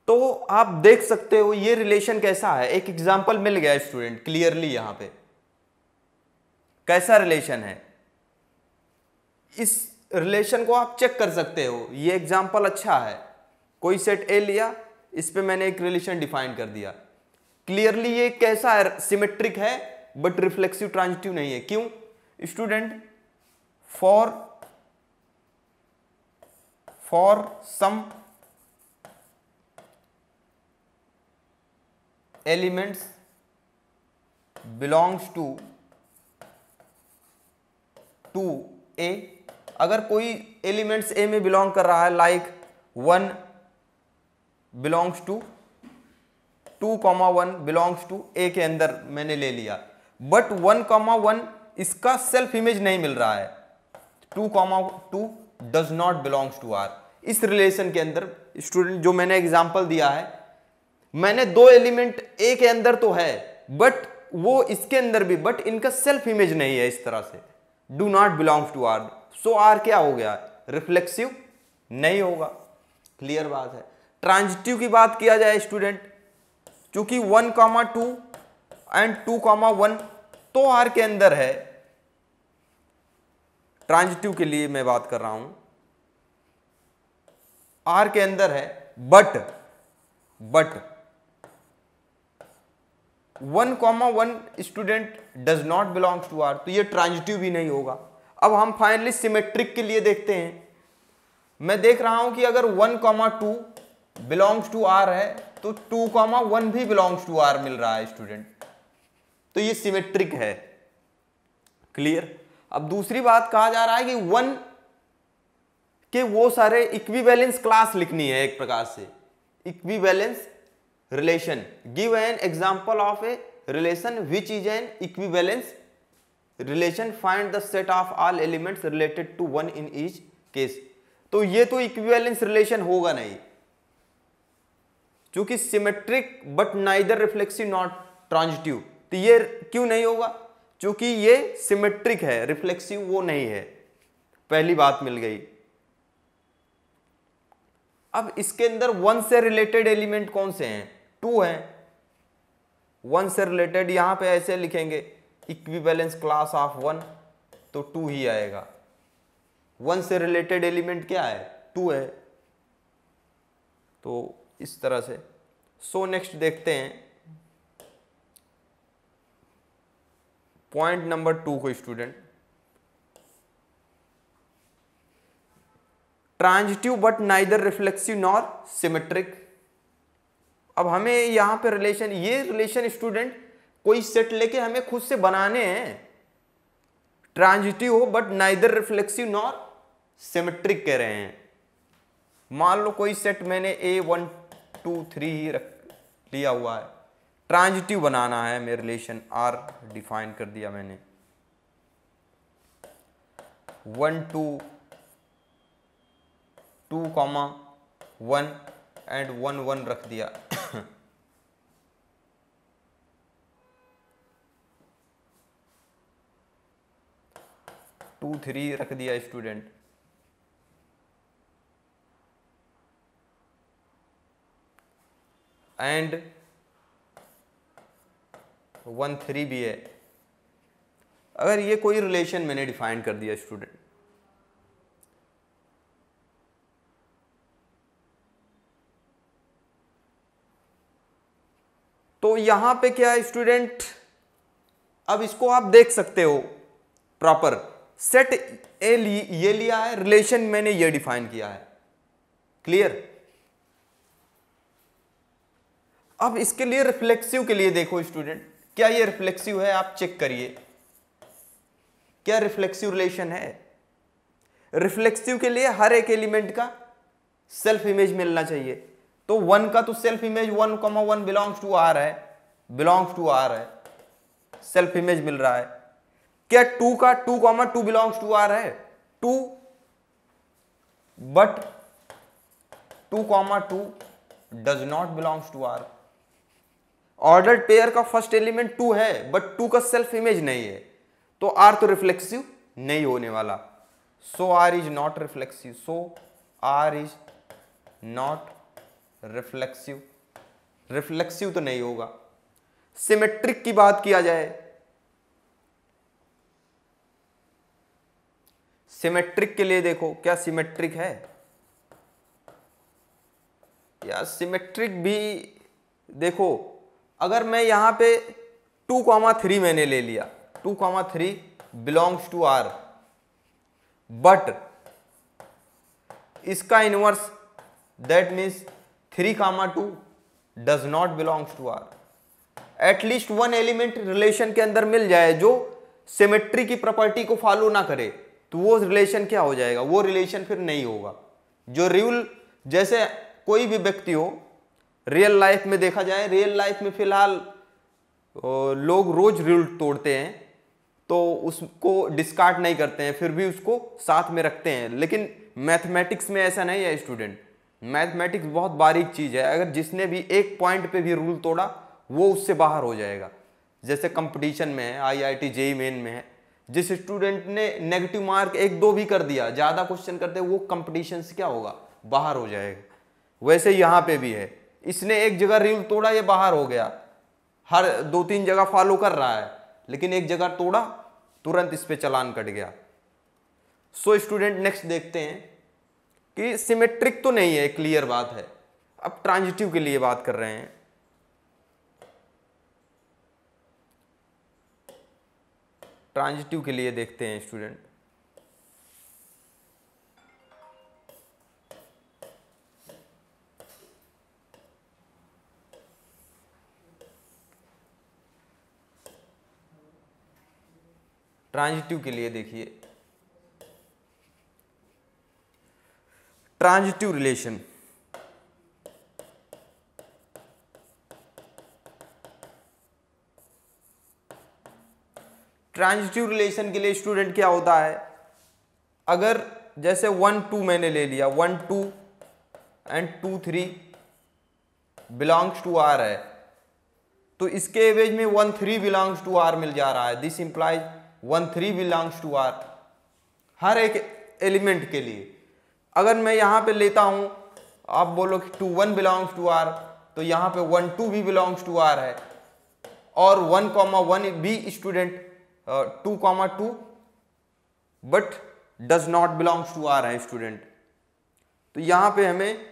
तो आप देख सकते हो ये रिलेशन कैसा है, एक एग्जांपल मिल गया स्टूडेंट क्लियरली। यहां पे कैसा रिलेशन है, इस रिलेशन को आप चेक कर सकते हो। ये एग्जांपल अच्छा है, कोई सेट ए लिया, इस पे मैंने एक रिलेशन डिफाइन कर दिया क्लियरली। ये कैसा है, सिमेट्रिक है बट रिफ्लेक्सिव ट्रांजिटिव नहीं है। क्यों student, for some elements belongs to A, अगर कोई एलिमेंट्स ए में बिलोंग कर रहा है, like 1 belongs to 2, 1 belongs to A के अंदर मैंने ले लिया, बट 1, 1 इसका सेल्फ इमेज नहीं मिल रहा है, 2, 2 does not belongs to R. इस रिलेशन के अंदर स्टूडेंट जो मैंने एग्जांपल दिया है, मैंने दो एलिमेंट ए के अंदर तो है बट वो इसके अंदर भी, बट इनका सेल्फ इमेज नहीं है, इस तरह से do not belongs to R. So R क्या हो गया, रिफ्लेक्सिव नहीं होगा, क्लियर बात है। ट्रांजिटिव की बात किया जाए स्टूडेंट, चूंकि 1, 2 एंड 2, 1 तो आर के अंदर है, ट्रांजिटिव के लिए मैं बात कर रहा हूं, आर के अंदर है, but 1, 1 student does not belongs to R, तो ये ट्रांजिटिव भी नहीं होगा। अब हम फाइनली सिमेट्रिक के लिए देखते हैं। मैं देख रहा हूं कि अगर 1, 2 बिलोंग्स टू आर है तो 2, 1 भी बिलोंग्स टू आर मिल रहा है स्टूडेंट, तो ये सिमेट्रिक है, क्लियर। अब दूसरी बात कहा जा रहा है कि 1 के वो सारे इक्विवेलेंस क्लास लिखनी है, एक प्रकार से equivalence relation. Give an example of a relation which is an equivalence relation, find the set of all elements related to one in each case. तो ये तो इक्विवेलेंस रिलेशन होगा नहीं, क्योंकि symmetric but neither reflexive not transitive, तो ये क्यों नहीं होगा, क्योंकि ये सिमेट्रिक है, रिफ्लेक्सिव वो नहीं है, पहली बात मिल गई। अब इसके अंदर 1 से रिलेटेड एलिमेंट कौन से हैं, 2 हैं। 1 से रिलेटेड यहां पे ऐसे लिखेंगे इक्विवेलेंस क्लास ऑफ 1, तो 2 ही आएगा। 1 से रिलेटेड एलिमेंट क्या है, 2 है, तो इस तरह से। सो नेक्स्ट देखते हैं पॉइंट नंबर 2 को student. Transitive but neither reflexive nor symmetric. अब हमें यहां पे रिलेशन, ये रिलेशन स्टूडेंट कोई सेट लेके हमें खुद से बनाने हैं। ट्रांजिटिव हो but neither reflexive nor symmetric कह रहे हैं। मान लो कोई सेट मैंने A1 2 3 ही रख लिया हुआ है, ट्रांजिटिव बनाना है, मैं रिलेशन R डिफाइन कर दिया मैंने, 1 2 2 1 एंड 1 1 रख दिया। 2 3 रख दिया स्टूडेंट, एंड 1 3 भी है। अगर ये कोई रिलेशन मैंने डिफाइन कर दिया स्टूडेंट, तो यहां पे क्या है स्टूडेंट, अब इसको आप देख सकते हो प्रॉपर। सेट ए ये लिया है, रिलेशन मैंने ये डिफाइन किया है, क्लियर। अब इसके लिए रिफ्लेक्सिव के लिए देखो स्टूडेंट, क्या ये रिफ्लेक्सिव है, आप चेक करिए क्या रिफ्लेक्सिव रिलेशन है। रिफ्लेक्सिव के लिए हर एक एलिमेंट का सेल्फ इमेज मिलना चाहिए। तो 1 का तो self image 1,1 belongs to R है, बिलोंग्स टू आर है, सेल्फ इमेज मिल रहा है। क्या 2 का 2,2 बिलोंग्स टू आर है, 2, but 2,2 does not belongs to R. Ordered pair का फर्स्ट एलिमेंट 2 है, बट 2 का सेल्फ इमेज नहीं है, तो आर तो रिफ्लेक्सिव नहीं होने वाला। So R is not reflexive, so R is not reflexive, reflexive तो नहीं होगा। सिमेट्रिक की बात किया जाए, सिमेट्रिक के लिए देखो क्या सिमेट्रिक है या सिमेट्रिक भी देखो। अगर मैं यहां पे 2,3 मैंने ले लिया, 2,3 बिलोंग्स टू आर, बट इसका inverse that means 3,2 does not belongs to R. At least one element relation के अंदर मिल जाए जो सिमेट्री की प्रॉपर्टी को फॉलो ना करे, तो वो रिलेशन क्या हो जाएगा, वो रिलेशन फिर नहीं होगा। जो रूल, जैसे कोई भी व्यक्ति हो, रियल लाइफ में देखा जाए, रियल लाइफ में फिलहाल लोग रोज रूल तोड़ते हैं, तो उसको डिस्कार्ड नहीं करते हैं, फिर भी उसको साथ में रखते हैं। लेकिन मैथमेटिक्स में ऐसा नहीं है स्टूडेंट, मैथमेटिक्स बहुत बारीक चीज है। अगर जिसने भी एक पॉइंट पे भी रूल तोड़ा, वो उससे बाहर हो जाएगा। जैसे कंपटीशन में है, IIT JEE मेन में है, जिस स्टूडेंट ने नेगेटिव मार्क 1 2 भी कर दिया, ज्यादा क्वेश्चन करते, वो कंपटीशन से क्या होगा, बाहर हो जाएगा। वैसे यहाँ पे भी है, इसने एक जगह रूल तोड़ा, ये बाहर हो गया। हर 2-3 जगह फॉलो कर रहा है, लेकिन एक जगह तोड़ा, तुरंत इस पे चालान कट गया। सो स्टूडेंट नेक्स्ट देखते हैं कि सिमेट्रिक तो नहीं है, क्लियर बात है। अब ट्रांजिटिव के लिए बात कर रहे हैं। ट्रांजिटिव के लिए देखते हैं स्टूडेंट, ट्रांजिटिव के लिए देखिए, ट्रांजिटिव रिलेशन, ट्रांजिटिव रिलेशन के लिए स्टूडेंट क्या होता है, अगर जैसे 1 2 मैंने ले लिया, 1 2 एंड 2 3 बिलोंग्स टू आर है, तो इसके एवरेज में 1 3 बिलोंग्स टू आर मिल जा रहा है। This implies 1 3 belongs to R हर एक एलिमेंट के लिए। अगर मैं यहां पे लेता हूं, आप बोलो कि 2 1 बिलोंग्स टू आर, तो यहां पे 1 2 भी बिलोंग्स टू आर है, और 1,1 भी student 2,2 but does not belongs to R है स्टूडेंट। तो यहां पे हमें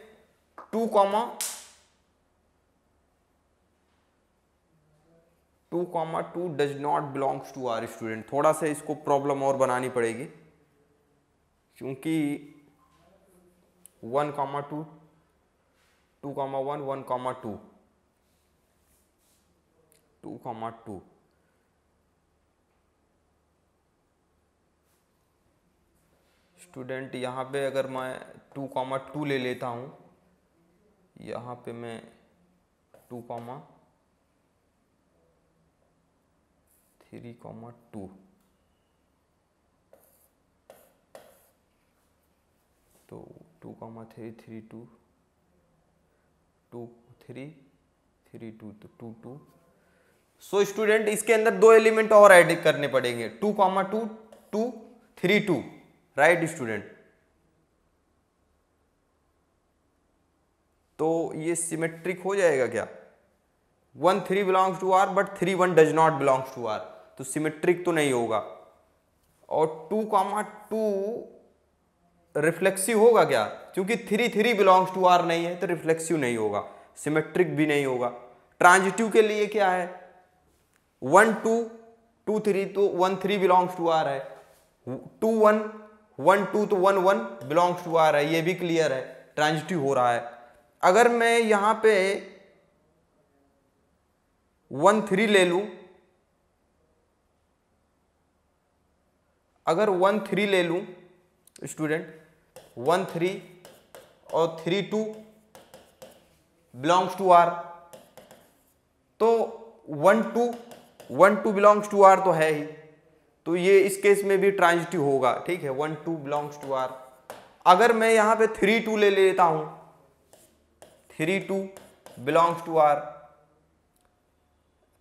2,2 does not belongs to R student. थोड़ा सा इसको प्रॉब्लम और बनानी पड़ेगी, क्योंकि 1, 2, 2, 1, 1, 2, 2, 2। स्टूडेंट यहाँ पे अगर मैं 2, 2 ले लेता हूँ, यहाँ पे मैं 2, 3, 2, तो 2, 3, 3, 2, 2, 3, 3, 2, तो 2, 2। सो स्टूडेंट इसके अंदर 2 एलिमेंट और ऐड करने पड़ेंगे, 2, 2, 2, 3, 2, राइट स्टूडेंट। तो ये सिमेट्रिक हो जाएगा क्या? 1, 3 belongs to R but 3, 1 does not belongs to R, तो सिमेट्रिक तो नहीं होगा। और 2, 2 रिफ्लेक्सिव होगा क्या? क्योंकि 3, 3 बिलोंग्स टू आर नहीं है तो रिफ्लेक्सिव नहीं होगा, सिमेट्रिक भी नहीं होगा। ट्रांजिटिव के लिए क्या है? 1, 2, 2, 3, तो 1, 3 बिलोंग्स टू आर है। 2, 1, 1, 2 तो 1, 1 बिलोंग्स टू आर है, ये भी क्लियर है, ट्रांजिटिव हो रहा है। अगर मैं यहां पे 1, 3 ले लूं, अगर 1, 3 ले लूं स्टूडेंट, 1, 3 और 3, 2 बिलोंग्स टू आर, तो 1, 2 1, 2 बिलोंग्स टू आर तो है ही, तो ये इस केस में भी ट्रांजिटिव होगा, ठीक है, 1, 2 बिलोंग्स टू आर। अगर मैं यहां पे 3, 2 ले लेता हूं, 3, 2 बिलोंग्स टू आर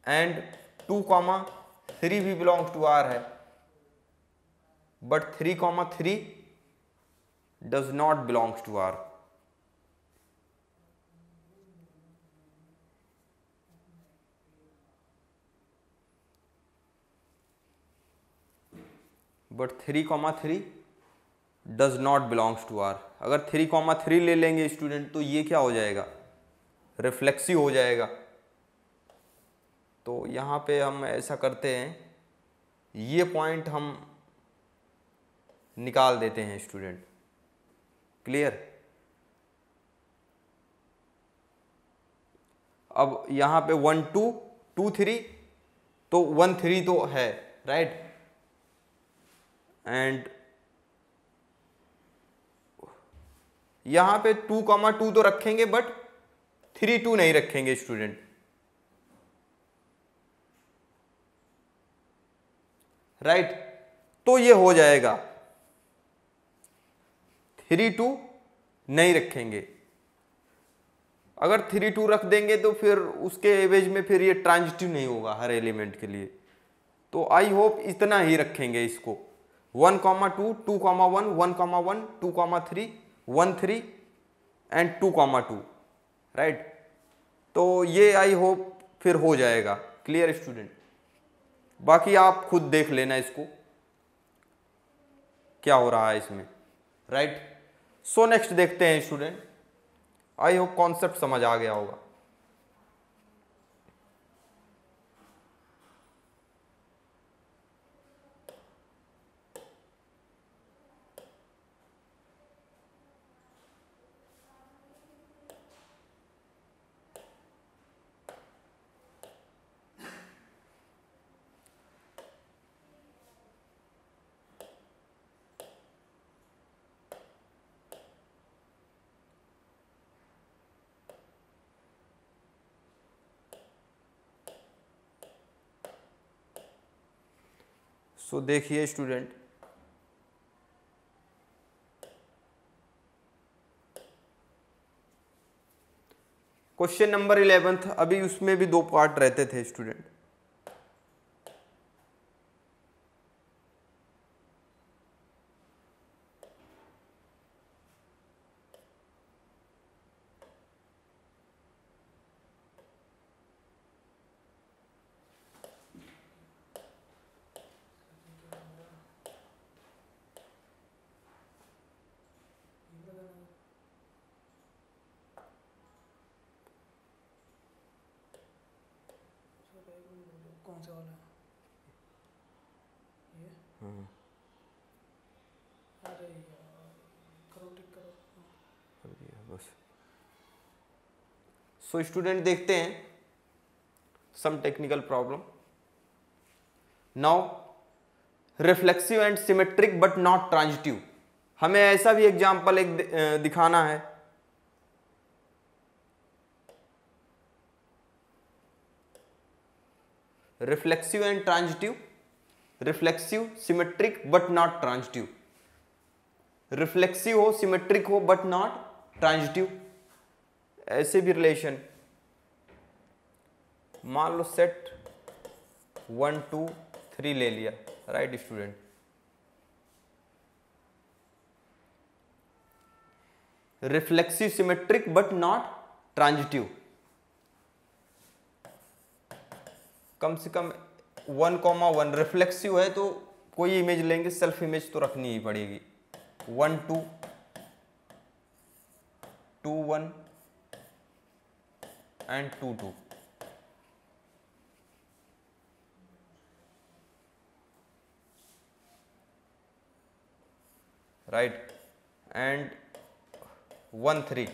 एंड 2, 3 भी बिलोंग्स टू आर है, but 3, 3 does not belongs to R. But 3, 3 does not belongs to R. अगर 3, 3 ले लेंगे स्टूडेंट तो ये क्या हो जाएगा? रिफ्लेक्सिव हो जाएगा। तो यहाँ पे हम ऐसा करते हैं, ये पॉइंट हम निकाल देते हैं स्टूडेंट, क्लियर। अब यहाँ पे 1, 2, 2, 3, तो 1, 3 तो है, राइट, एंड यहां पे 2, 2 तो रखेंगे बट 3, 2 नहीं रखेंगे स्टूडेंट, राइट। तो ये हो जाएगा 3, 2 नहीं रखेंगे। अगर 3, 2 रख देंगे तो फिर उसके एवज में फिर ये ट्रांजिटिव नहीं होगा हर एलिमेंट के लिए। तो आई होप इतना ही रखेंगे इसको, 1, 2, 2, 1, 1, 1, 2, 3, 1, 3 एंड 2, 2, राइट। तो ये आई होप फिर हो जाएगा, क्लियर स्टूडेंट। बाकी आप खुद देख लेना इसको क्या हो रहा है इसमें, राइट। सो नेक्स्ट देखते हैं स्टूडेंट, आई होप कॉन्सेप्ट समझ आ गया होगा। सो देखिए स्टूडेंट, क्वेश्चन नंबर 11, अभी उसमें भी 2 पार्ट रहते थे स्टूडेंट। कौन सा वाला? ये? अरे यार, करो टिक करो। सो स्टूडेंट देखते हैं some technical problem. Now reflexive and symmetric but not transitive, हमें ऐसा भी एग्जांपल एक दिखाना है। Reflexive and transitive, reflexive symmetric but not transitive, reflexive हो सिमेट्रिक हो बट नॉट ट्रांजिटिव, ऐसे भी रिलेशन। मान लो सेट 1 2 3 ले लिया, right student. Reflexive symmetric but not transitive, कम से कम 1,1 रिफ्लेक्सिव है तो कोई इमेज लेंगे, सेल्फ इमेज तो रखनी ही पड़ेगी। 1 2 2 1 एंड 2 2, राइट, एंड 1 3।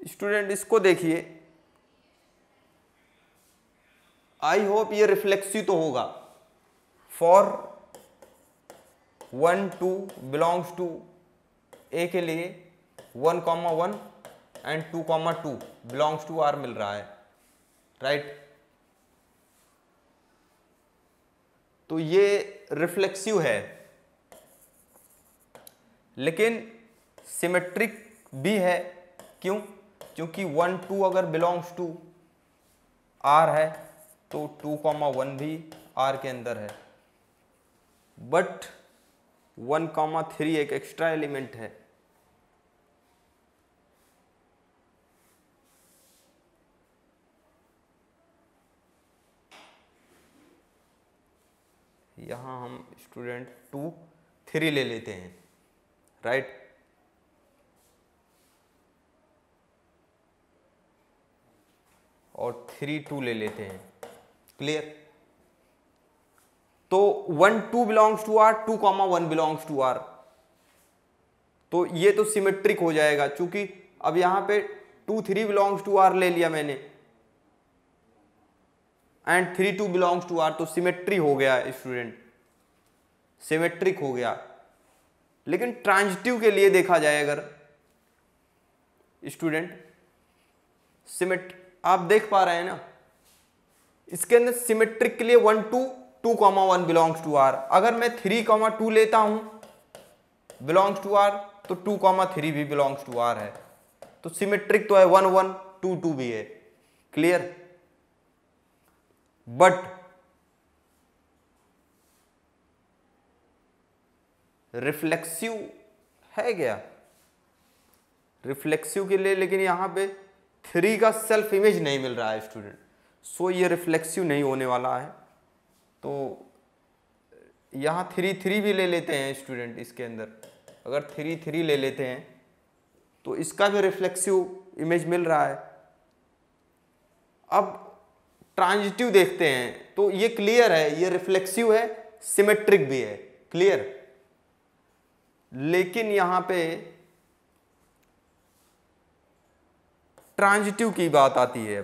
स्टूडेंट इसको देखिए, आई होप ये रिफ्लेक्सिव तो होगा। फॉर 1 2 बिलोंग्स टू ए के लिए 1,1 एंड 2,2 बिलोंग्स टू आर मिल रहा है, राइट। तो ये रिफ्लेक्सिव है, लेकिन सिमेट्रिक भी है। क्यों? क्योंकि 1 2 अगर बिलोंग्स टू आर है तो 2,1 भी आर के अंदर है, बट 1,3 एक एक्स्ट्रा एलिमेंट है। यहां हम स्टूडेंट 2 3 ले लेते हैं, राइट। और 3 2 ले लेते हैं, क्लियर। तो 1 2 belongs to R, 2,1 belongs to R, तो ये तो सिमेट्रिक हो जाएगा। चूंकि अब यहां पे 2 3 बिलोंग्स टू आर ले लिया मैंने एंड 3 2 बिलोंग्स टू आर, तो सिमेट्री हो गया स्टूडेंट, सिमेट्रिक हो गया। लेकिन ट्रांजिटिव के लिए देखा जाए अगर स्टूडेंट, आप देख पा रहे हैं ना, इसके अंदर सिमेट्रिक के लिए 1 2 2,1 बिलोंग्स टू आर। अगर मैं 3,2 लेता हूं बिलोंग्स टू आर, तो 2,3 भी बिलोंग्स टू आर है। तो सिमेट्रिक तो है, 1 1 2 2 भी है, क्लियर। बट रिफ्लेक्सिव है क्या? रिफ्लेक्सिव के लिए लेकिन यहां पे 3 का सेल्फ इमेज नहीं मिल रहा है स्टूडेंट, सो ये रिफ्लेक्सिव नहीं होने वाला है। तो यहाँ 3 3 भी ले लेते हैं स्टूडेंट, इसके अंदर अगर 3 3 ले लेते हैं तो इसका भी रिफ्लेक्सिव इमेज मिल रहा है। अब ट्रांजिटिव देखते हैं, तो ये क्लियर है, ये रिफ्लेक्सिव है, सिमेट्रिक भी है, क्लियर। लेकिन यहाँ पे ट्रांजिटिव की बात आती है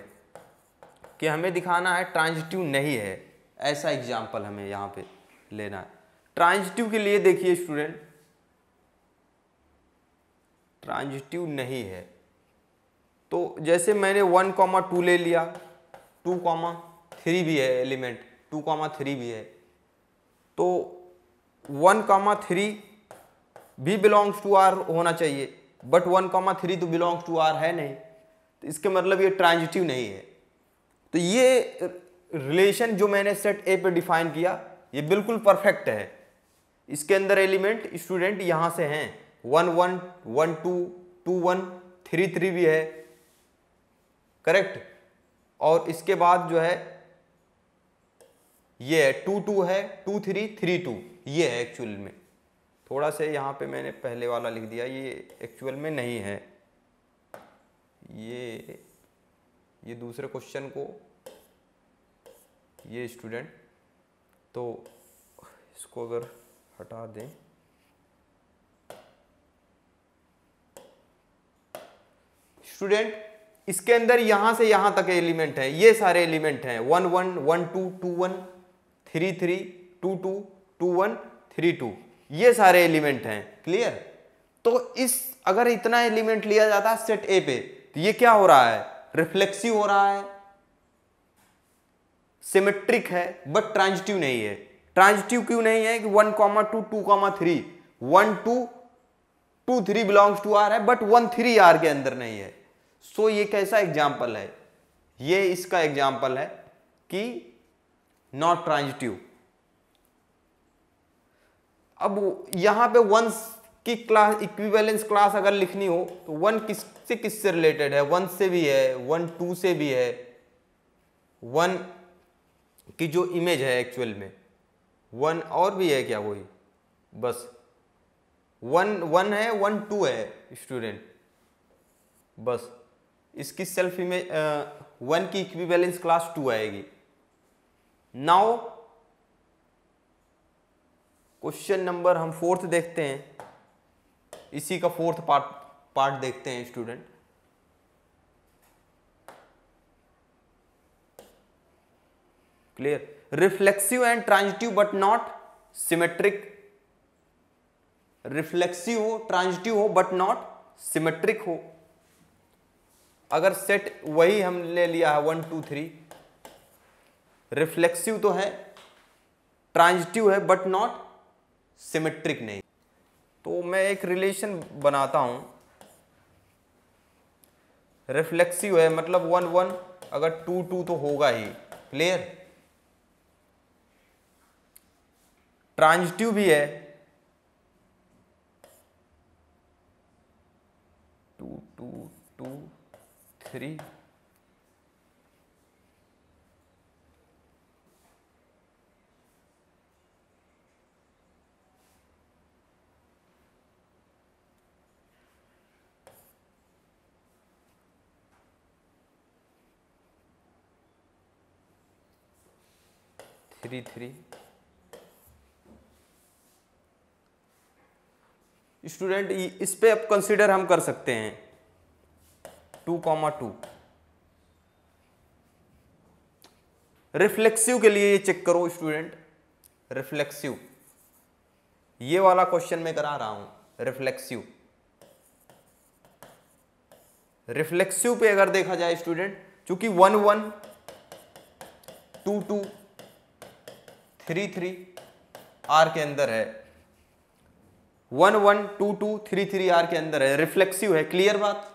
कि हमें दिखाना है ट्रांजिटिव नहीं है, ऐसा एग्जाम्पल हमें यहाँ पे लेना है। ट्रांजिटिव के लिए देखिए स्टूडेंट, ट्रांजिटिव नहीं है तो जैसे मैंने 1,2 ले लिया, 2,3 भी है एलिमेंट, 2,3 भी है, तो 1,3 भी बिलोंग्स टू आर होना चाहिए, बट 1,3 तो बिलोंग्स टू आर है नहीं, तो इसके मतलब ये ट्रांजिटिव नहीं है। तो ये रिलेशन जो मैंने सेट ए पे डिफाइन किया, ये बिल्कुल परफेक्ट है। इसके अंदर एलिमेंट स्टूडेंट यहां से हैं, 1 1 1 2 2 1 3 3 भी है, करेक्ट। और इसके बाद जो है ये है 2 2 है, 2 3 3 2, ये है एक्चुअल में। थोड़ा से यहाँ पे मैंने पहले वाला लिख दिया, ये एक्चुअल में नहीं है। ये दूसरे क्वेश्चन को ये स्टूडेंट, तो इसको अगर हटा दें, स्टूडेंट इसके अंदर यहां से यहां तक एलिमेंट है, ये सारे एलिमेंट हैं 1 1 1 2 2 1 3 3 2 2 2 1 3 2, ये सारे एलिमेंट हैं। क्लियर? तो इस अगर इतना एलिमेंट लिया जाता है सेट ए पे, तो ये क्या हो रहा है? रिफ्लेक्सिव हो रहा है, सिमेट्रिक है, बट ट्रांजिटिव नहीं है। ट्रांजिटिव क्यों नहीं है? कि 1 2 2 3 1 2 2 3 बिलोंग्स टू आर है, बट 1 3 आर के अंदर नहीं है। सो ये कैसा एग्जाम्पल है? ये इसका एग्जाम्पल है कि नॉट ट्रांजिटिव। अब यहां पे वंस की क्लास, इक्विवेलेंस क्लास अगर लिखनी हो तो 1 किससे रिलेटेड है? 1 से भी है, 1 2 से भी है, 1 की जो इमेज है एक्चुअल में 1 और भी है क्या? वही बस 1 1 है, 1 2 है स्टूडेंट, बस इसकी सेल्फ इमेज 1 की इक्विवेलेंस क्लास 2 आएगी। नाउ क्वेश्चन नंबर हम 4th देखते हैं, इसी का 4th पार्ट देखते हैं student. Clear? Reflexive and transitive but not symmetric. Reflexive हो, ट्रांजिटिव हो, बट नॉट सिमेट्रिक हो। अगर सेट वही हम ले लिया है 1 2 3, रिफ्लेक्सिव तो है, ट्रांजिटिव है, बट नॉट सिमेट्रिक नहीं। तो मैं एक रिलेशन बनाता हूं, रिफ्लेक्सिव है मतलब 1 1, अगर 2 2 तो होगा ही। क्लियर? ट्रांजिटिव भी है, 2 2 2 3, थ्री थ्री। स्टूडेंट इस पे अब कंसीडर हम कर सकते हैं 2 2। रिफ्लेक्सिव के लिए ये चेक करो स्टूडेंट, रिफ्लेक्सिव ये वाला क्वेश्चन मैं करा रहा हूं। रिफ्लेक्सिव, रिफ्लेक्सिव पे अगर देखा जाए स्टूडेंट, चूंकि 1 1 2 2 3 3 आर के अंदर है, 1 1 2 2 3 3 आर के अंदर है, रिफ्लेक्सिव है। क्लियर बात?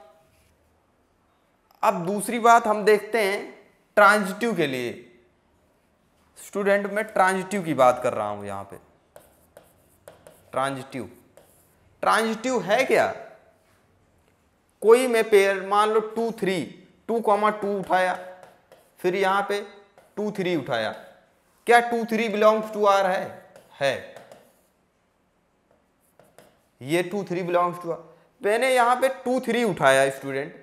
अब दूसरी बात हम देखते हैं ट्रांजिटिव के लिए। स्टूडेंट मैं ट्रांजिटिव की बात कर रहा हूं यहां पे। ट्रांजिटिव, ट्रांजिटिव है क्या? कोई मैं पेयर मान लो 2 3 2 2 उठाया, फिर यहां पे 2 3 उठाया, क्या 2 3 बिलोंग्स टू आर है? ये 2 3 बिलोंग्स टू आर। मैंने यहां पे 2 3 उठाया स्टूडेंट,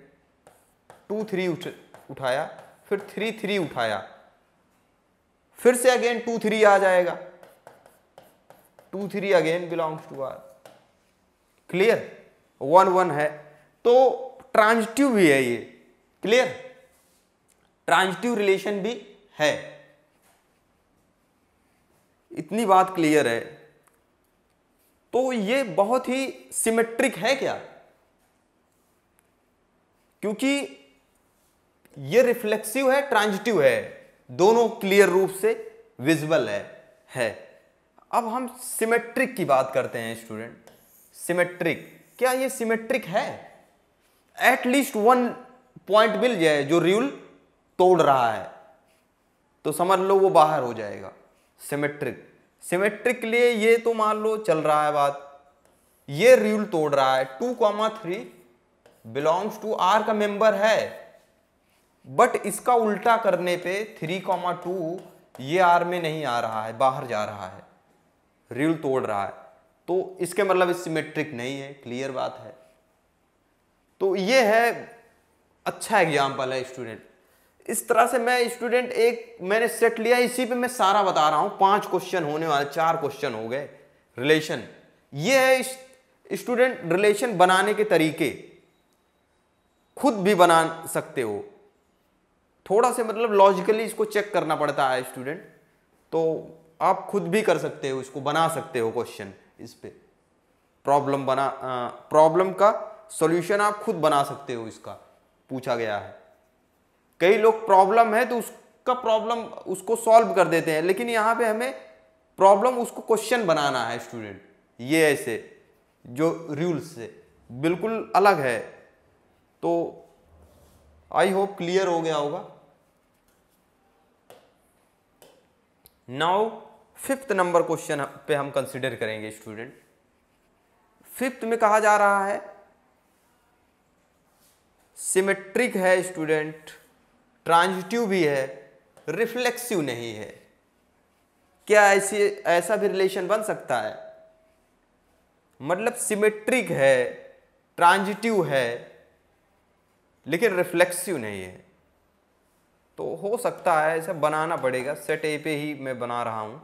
2 3 उठाया, फिर 3 3 उठाया, फिर से अगेन 2 3 आ जाएगा, 2 3 again belongs to R. Clear? 1 1 है, तो ट्रांजिटिव भी है ये। क्लियर? ट्रांजिटिव रिलेशन भी है, इतनी बात क्लियर है। तो ये बहुत ही सिमेट्रिक है क्या? क्योंकि ये रिफ्लेक्सिव है, ट्रांजिटिव है, दोनों क्लियर रूप से विजिबल है। अब हम सिमेट्रिक की बात करते हैं स्टूडेंट। सिमेट्रिक, क्या ये सिमेट्रिक है? एटलीस्ट 1 पॉइंट मिल जाए जो रूल तोड़ रहा है तो समझ लो वो बाहर हो जाएगा। सिमेट्रिक, सिमेट्रिक के लिए ये तो मान लो चल रहा है बात, ये रूल तोड़ रहा है 2 3 बिलोंग्स टू आर का मेंबर है, बट इसका उल्टा करने पे 3 2 ये आर में नहीं आ रहा है, बाहर जा रहा है, रूल तोड़ रहा है, तो इसके मतलब सिमेट्रिक नहीं है। क्लियर बात है? तो ये है, अच्छा एग्जाम्पल है स्टूडेंट। इस तरह से मैं स्टूडेंट एक मैंने सेट लिया, इसी पे मैं सारा बता रहा हूं। 5 क्वेश्चन होने वाले, 4 क्वेश्चन हो गए रिलेशन। ये है स्टूडेंट रिलेशन बनाने के तरीके, खुद भी बना सकते हो। थोड़ा से मतलब लॉजिकली इसको चेक करना पड़ता है स्टूडेंट, तो आप खुद भी कर सकते हो, इसको बना सकते हो क्वेश्चन। इस पे प्रॉब्लम का सॉल्यूशन आप खुद बना सकते हो, इसका पूछा गया है। कई लोग प्रॉब्लम है तो उसका प्रॉब्लम उसको सॉल्व कर देते हैं, लेकिन यहाँ पे हमें प्रॉब्लम उसको क्वेश्चन बनाना है स्टूडेंट। ये ऐसे जो रूल्स से बिल्कुल अलग है। तो आई होप क्लियर हो गया होगा। नाउ 5th नंबर क्वेश्चन पे हम कंसिडर करेंगे स्टूडेंट। 5th में कहा जा रहा है सिमेट्रिक है स्टूडेंट, ट्रांजिटिव भी है, रिफ्लेक्सिव नहीं है। क्या ऐसा भी रिलेशन बन सकता है? मतलब सिमेट्रिक है, ट्रांजिटिव है, लेकिन रिफ्लेक्सिव नहीं है। तो हो सकता है, ऐसा बनाना पड़ेगा। सेट ए पे ही मैं बना रहा हूं।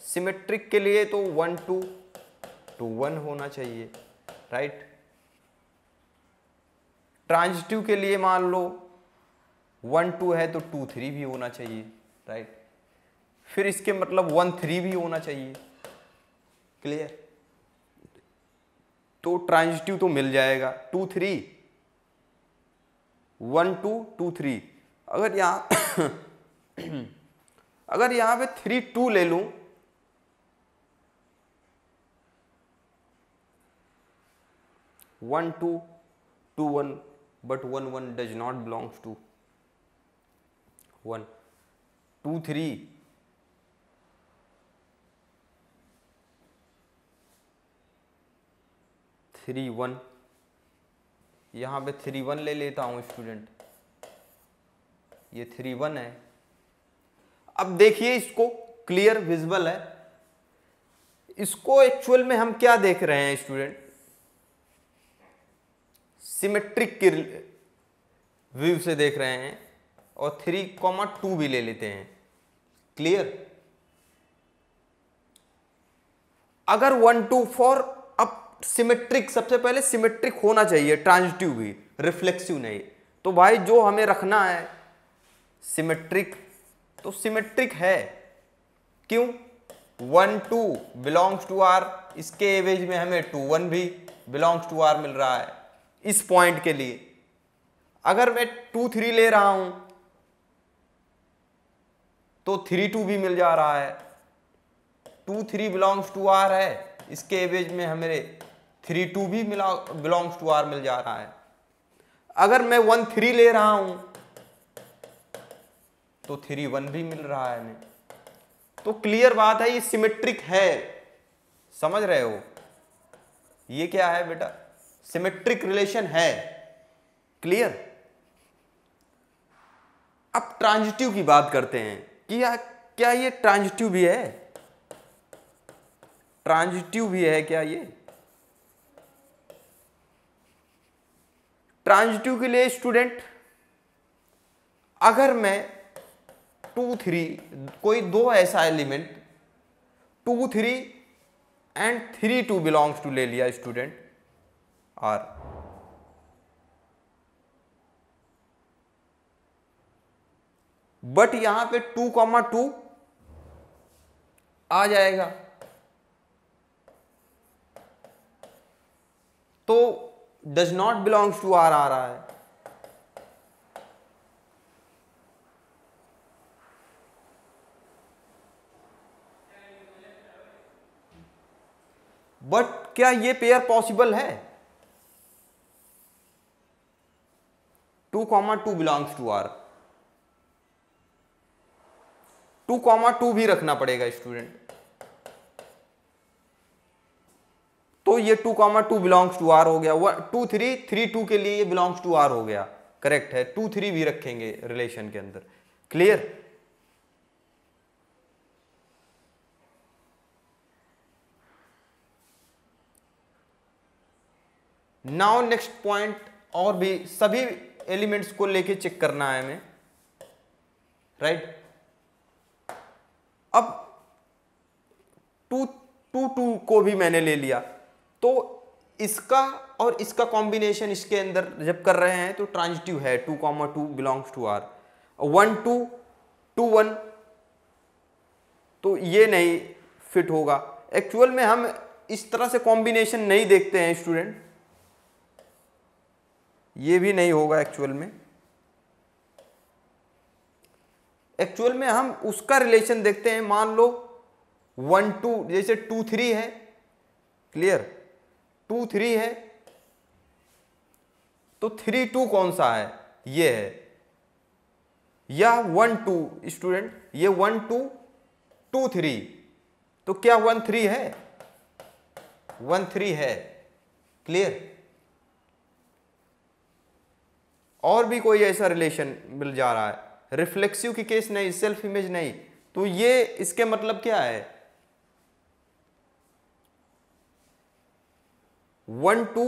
सिमेट्रिक के लिए तो 1 2 2 1 होना चाहिए, राइट। ट्रांजिटिव के लिए मान लो 1 2 है तो 2 3 भी होना चाहिए, राइट। फिर इसके मतलब 1 3 भी होना चाहिए, क्लियर। तो ट्रांजिटिव तो मिल जाएगा 2 3 1 2 2 3। अगर यहां अगर यहां पे 3 2 ले लूं, one two 2 1, but 1 1 does not belongs to 1 2 3 3 1। यहाँ पे 3 1 ले लेता हूँ स्टूडेंट, ये 3 1 है। अब देखिए इसको क्लियर विजिबल है। इसको एक्चुअल में हम क्या देख रहे हैं स्टूडेंट? सिमेट्रिक के व्यू से देख रहे हैं, और 3 2 भी ले लेते हैं, क्लियर। अगर 1 2 4, अब सिमेट्रिक, सबसे पहले सिमेट्रिक होना चाहिए, ट्रांजिटिव भी, रिफ्लेक्सिव नहीं। तो भाई जो हमें रखना है सिमेट्रिक, तो सिमेट्रिक है। क्यों? 1 2 बिलोंग्स टू आर, इसके एवज में हमें 2 1 भी बिलोंग्स टू आर मिल रहा है इस पॉइंट के लिए। अगर मैं 2 3 ले रहा हूं तो 3 2 भी मिल जा रहा है। 2 3 बिलोंग्स टू आर है, इसके एवज में हमें 3 2 भी बिलोंग्स टू आर मिल जा रहा है। अगर मैं 1 3 ले रहा हूं तो 3 1 भी मिल रहा है हमें। तो क्लियर बात है, ये सिमेट्रिक है। समझ रहे हो? ये क्या है बेटा? सिमेट्रिक रिलेशन है, क्लियर। अब ट्रांजिटिव की बात करते हैं कि क्या ये ट्रांजिटिव भी है? ट्रांजिटिव भी है क्या ये? ट्रांजिटिव के लिए स्टूडेंट, अगर मैं 2 3 कोई दो ऐसा एलिमेंट 2 3 एंड 3 2 बिलोंग्स टू ले लिया स्टूडेंट आर, बट यहां पे 2 2 आ जाएगा, तो does not belongs to R आ रहा है। बट क्या ये पेयर पॉसिबल है? 2 2 बिलोंग्स टू आर, 2 2 भी रखना पड़ेगा स्टूडेंट। तो ये 2 2 बिलोंग्स टू आर हो गया। 2 3 3 2 के लिए ये बिलोंग्स टू आर हो गया, करेक्ट है। 2 3 भी रखेंगे रिलेशन के अंदर, क्लियर। नाउ नेक्स्ट पॉइंट, और भी सभी एलिमेंट्स को लेके चेक करना है हमें। राइट। अब 2 2 2 को भी मैंने ले लिया, तो इसका और इसका कॉम्बिनेशन इसके अंदर जब कर रहे हैं तो ट्रांजिटिव है, 2, 2 बिलोंग्स टू आर। 1 2 2 1 तो ये नहीं फिट होगा। एक्चुअल में हम इस तरह से कॉम्बिनेशन नहीं देखते हैं स्टूडेंट, ये भी नहीं होगा एक्चुअल में। एक्चुअल में हम उसका रिलेशन देखते हैं, मान लो 1 2 जैसे 2 3 है, क्लियर, 2 3 है तो 3 2 कौन सा है, ये है, या 1 2 स्टूडेंट, ये 1 2 2 3 तो क्या 1 3 है, 1 3 है, क्लियर। और भी कोई ऐसा रिलेशन मिल जा रहा है, रिफ्लेक्सिव की केस नहीं, सेल्फ इमेज नहीं, तो ये इसके मतलब क्या है, 1 2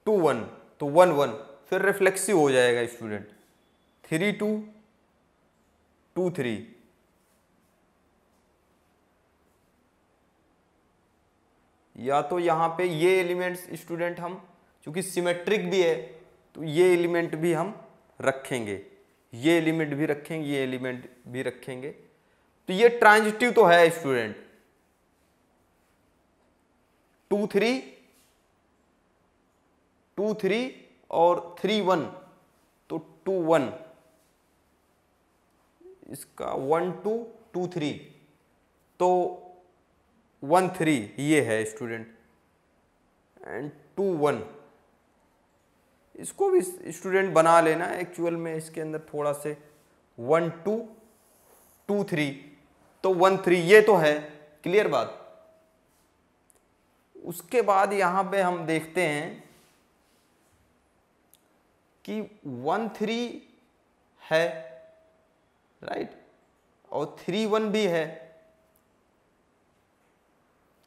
2 1 तो 1 1 फिर रिफ्लेक्सिव हो जाएगा स्टूडेंट। 3 2 2 3 या तो यहां पे ये एलिमेंट्स स्टूडेंट हम चूंकि सिमेट्रिक भी है तो ये एलिमेंट भी हम रखेंगे, ये एलिमेंट भी रखेंगे, ये एलिमेंट भी रखेंगे, तो ये ट्रांजिटिव तो है स्टूडेंट। 2 3 2 3 और 3 1 तो 2 1, इसका 1 2 2 3 तो 1 3 ये है स्टूडेंट, एंड 2 1 इसको भी स्टूडेंट बना लेना। एक्चुअल में इसके अंदर थोड़ा से 1 2 2 3 तो 1 3 ये तो है, क्लियर बात। उसके बाद यहां पे हम देखते हैं कि 1 3 है, राइट, और 3 1 भी है,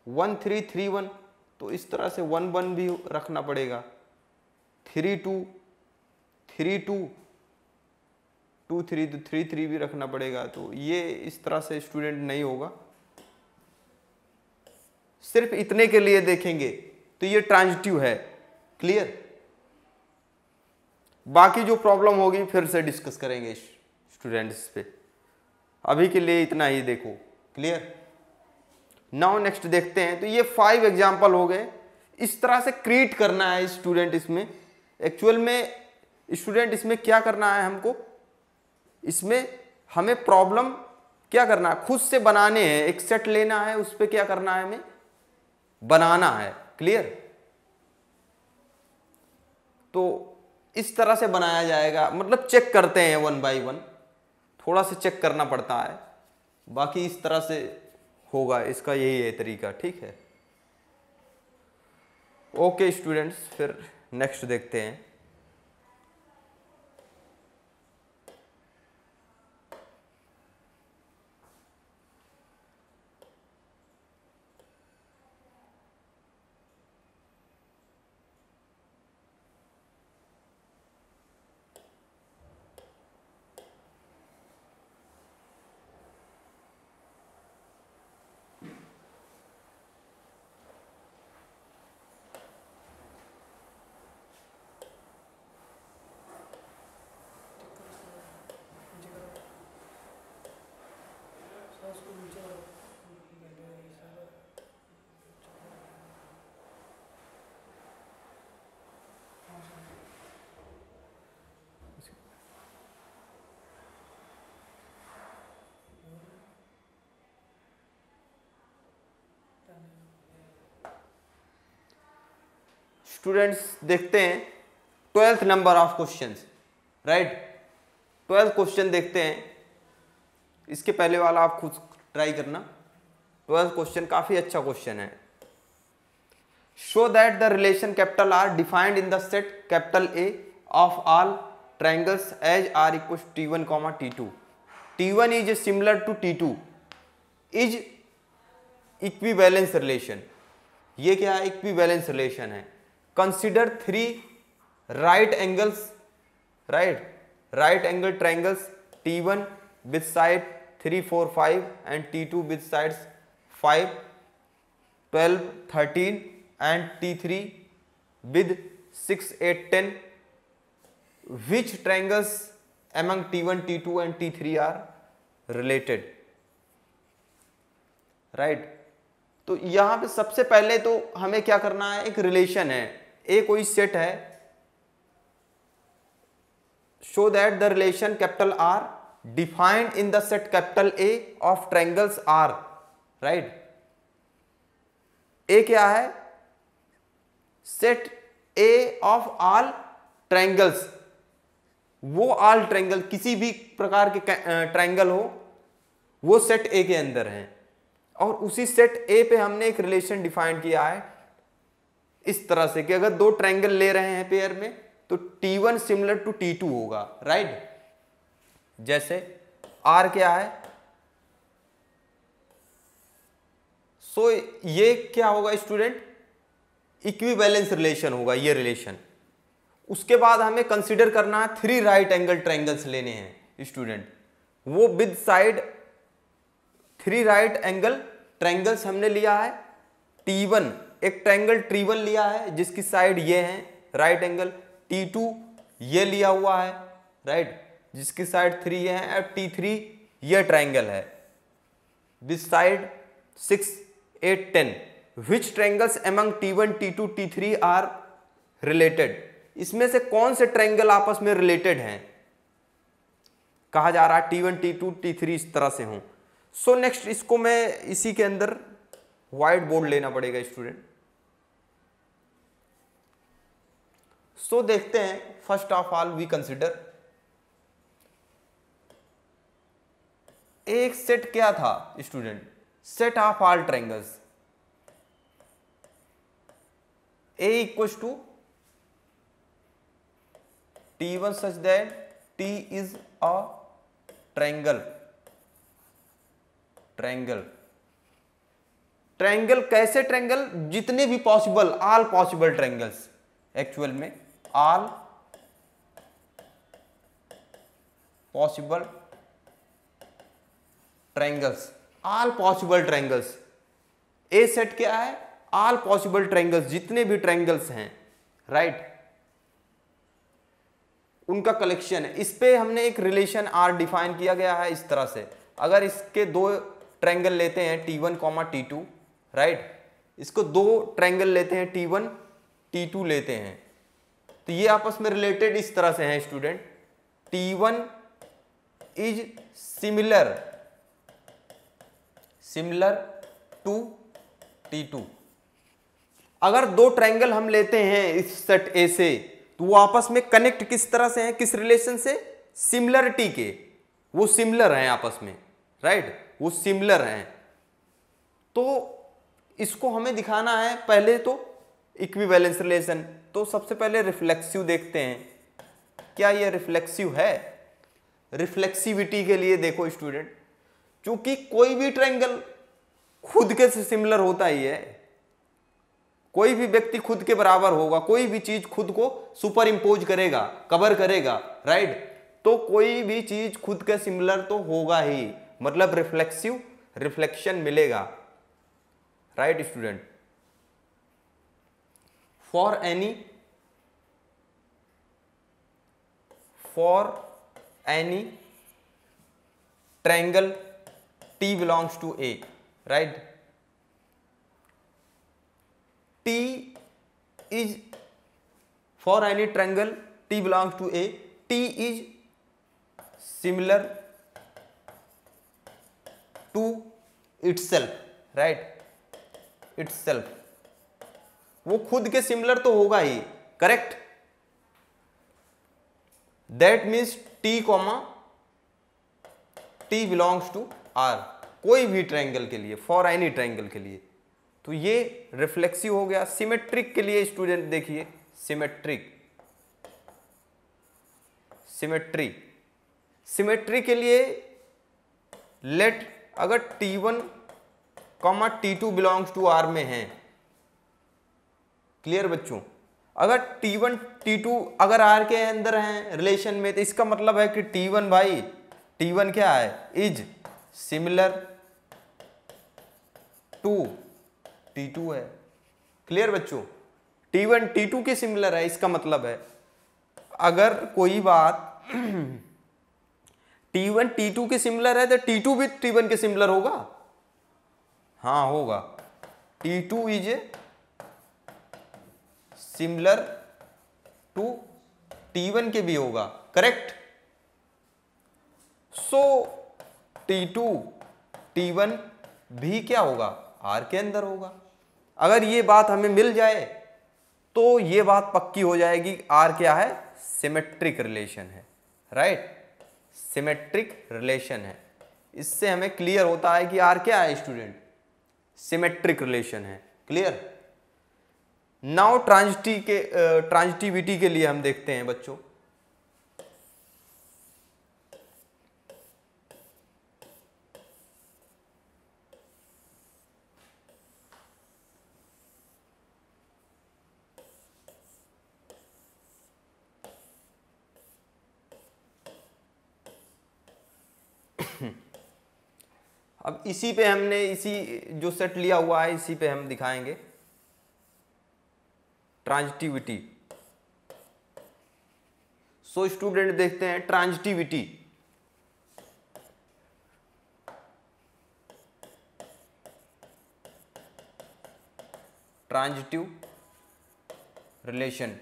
1 3 3 1 तो इस तरह से 1 1 भी रखना पड़ेगा, 3 2 3 2 2 3 तो 3 3 भी रखना पड़ेगा, तो ये इस तरह से स्टूडेंट नहीं होगा। सिर्फ इतने के लिए देखेंगे तो ये ट्रांजिटिव है, क्लियर। बाकी जो प्रॉब्लम होगी फिर से डिस्कस करेंगे स्टूडेंट्स पे, अभी के लिए इतना ही देखो, क्लियर। नाउ नेक्स्ट देखते हैं, तो ये 5 एग्जाम्पल हो गए। इस तरह से क्रिएट करना है स्टूडेंट इसमें। एक्चुअल में स्टूडेंट इसमें क्या करना है हमको, इसमें हमें प्रॉब्लम क्या करना है, खुद से बनाने हैं, एक सेट लेना है, उस पर क्या करना है, हमें बनाना है, क्लियर। तो इस तरह से बनाया जाएगा, मतलब चेक करते हैं 1 बाई 1, थोड़ा सा चेक करना पड़ता है, बाकी इस तरह से होगा, इसका यही है तरीका, ठीक है। ओके स्टूडेंट्स, फिर नेक्स्ट देखते हैं। स्टूडेंट्स देखते हैं 12th number of questions, right. 12th question देखते हैं, इसके पहले वाला आप खुद ट्राई करना। 12th क्वेश्चन काफी अच्छा क्वेश्चन है। Show that the relation capital R defined in the set capital A of all triangles as R equal T1, T2। T1 is similar to T2 is equivalence relation. ये क्या है, equivalence relation है। Consider 3 right angle triangles T1, with side 3, 4, 5 and T2 with sides 5, 12, 13 and T3 with 6, 8, 10. Which triangles among T1, T2 and T3 are related? Right तो यहां पे सबसे पहले तो हमें क्या करना है, एक रिलेशन है, ए कोई सेट है, show that the relation capital R defined in the set capital A of triangles R, right? A क्या है, set A of all triangles, वो all ट्रायंगल किसी भी प्रकार के ट्रायंगल हो वो सेट A के अंदर है, और उसी सेट A पे हमने एक रिलेशन डिफाइन किया है इस तरह से कि अगर दो ट्रायंगल ले रहे हैं पेयर में तो T1 सिमिलर टू T2 होगा, राइट? जैसे R क्या है, सो ये क्या होगा स्टूडेंट, इक्विवेलेंस रिलेशन होगा ये रिलेशन। उसके बाद हमें कंसीडर करना है 3 राइट एंगल ट्रायंगल्स लेने हैं स्टूडेंट, वो with side 3 right angle triangles हमने लिया है। T1 एक ट्रायंगल T1 लिया है जिसकी साइड ये है राइट एंगल, T2 ये लिया हुआ है राइट जिसकी साइड 3 ये है, और T3 ये ट्रायंगल है with side 6, 8, 10। Which triangles among T1, T2, T3 are related, इसमें से कौन से ट्रायंगल आपस में रिलेटेड हैं, कहा जा रहा है T1, T2, T3 इस तरह से हों। सो नेक्स्ट इसको मैं इसी के अंदर व्हाइट बोर्ड लेना पड़ेगा स्टूडेंट। सो देखते हैं, first of all we consider एक सेट क्या था student, set of all triangles A equals to T1 such that T is a triangle, triangle कैसे ट्रायंगल, जितने भी पॉसिबल, ऑल पॉसिबल ट्रायंगल्स, एक्चुअल में all possible triangles, all possible triangles. A set क्या है, ऑल पॉसिबल ट्रायंगल्स, जितने भी triangles हैं राइट उनका कलेक्शन है। इस पे हमने एक रिलेशन R डिफाइन किया गया है इस तरह से, अगर इसके दो ट्रायंगल लेते हैं T1, T2 राइट, इसको दो ट्रायंगल लेते हैं T1, T2 लेते हैं तो ये आपस में रिलेटेड इस तरह से हैं student, T1 is similar to T2। अगर दो ट्रायंगल हम लेते हैं इस सेट A से तो वो आपस में कनेक्ट किस तरह से हैं, किस रिलेशन से, सिमिलरिटी के, वो सिमिलर हैं आपस में राइट, वो सिमिलर हैं। तो इसको हमें दिखाना है पहले तो इक्विवेलेंस रिलेशन, तो सबसे पहले रिफ्लेक्सिव देखते हैं, क्या ये रिफ्लेक्सिव है। रिफ्लेक्सिविटी के लिए देखो स्टूडेंट, क्योंकि कोई भी ट्रायंगल खुद के से सिमिलर होता ही है, कोई भी व्यक्ति खुद के बराबर होगा, कोई भी चीज खुद को सुपर इंपोज करेगा, कवर करेगा राइट, तो कोई भी चीज खुद के सिमिलर तो होगा ही, मतलब रिफ्लेक्सिव रिफ्लेक्शन मिलेगा right student. For any triangle T belongs to A right, T is, for any triangle T belongs to A, T is similar to itself right, itself, वो खुद के सिमिलर तो होगा ही, correct. That means T, T belongs to R, कोई भी triangle के लिए, फॉर एनी ट्रायंगल के लिए, तो ये रिफ्लेक्सिव हो गया। सिमेट्रिक के लिए स्टूडेंट देखिए, सिमेट्री के लिए लेट, अगर T1, T2 belongs to R में है, क्लियर बच्चों, अगर T1, T2 अगर R के अंदर हैं रिलेशन में, तो इसका मतलब है कि T1 भाई T1 क्या है, इज सिमिलर टू T2 है। क्लियर बच्चों, T1 T2 के सिमिलर है, इसका मतलब है अगर कोई बात T1 T2 के सिमिलर है तो T2 भी T1 के सिमिलर होगा। हाँ होगा, T2 is similar to T1 के भी होगा, करेक्ट। सो T2 T1 भी क्या होगा, R के अंदर होगा। अगर ये बात हमें मिल जाए तो ये बात पक्की हो जाएगी, R क्या है, सिमेट्रिक रिलेशन है, राइट, सिमेट्रिक रिलेशन है। इससे हमें क्लियर होता है कि R क्या है स्टूडेंट, सिमेट्रिक रिलेशन है। क्लियर। नाउ ट्रांजिटिविटी के लिए हम देखते हैं बच्चों। अब इसी पे हमने इसी जो सेट लिया हुआ है इसी पे हम दिखाएंगे ट्रांजिटिविटी। सो स्टूडेंट देखते हैं transitivity. Transitive relation,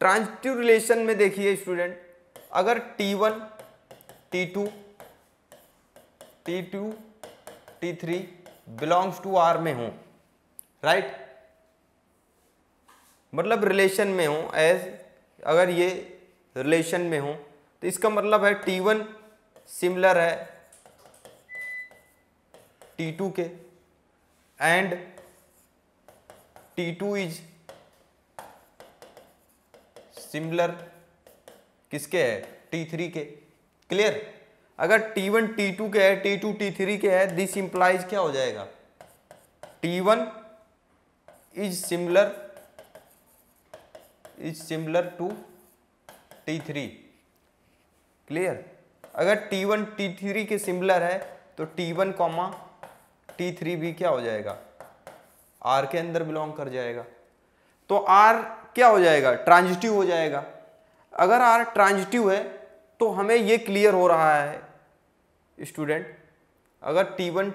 transitive relation में देखिए स्टूडेंट, अगर T1 T2 T2 T3 belongs to R में हो, राइट, मतलब रिलेशन में हो, एज अगर ये रिलेशन में हो तो इसका मतलब है T1 सिमिलर है T2 के एंड T2 इज सिमिलर किसके है, T3 के। क्लियर। अगर T1 T2 के है, T2 T3 के है, दिस इंप्लाइज क्या हो जाएगा, T1 is similar to T3। Clear. अगर T1 T3 के सिमिलर है तो T1 T3 भी क्या हो जाएगा, R के अंदर बिलोंग कर जाएगा। तो R क्या हो जाएगा, ट्रांजिटिव हो जाएगा। अगर R ट्रांजिटिव है तो हमें ये क्लियर हो रहा है स्टूडेंट, अगर T1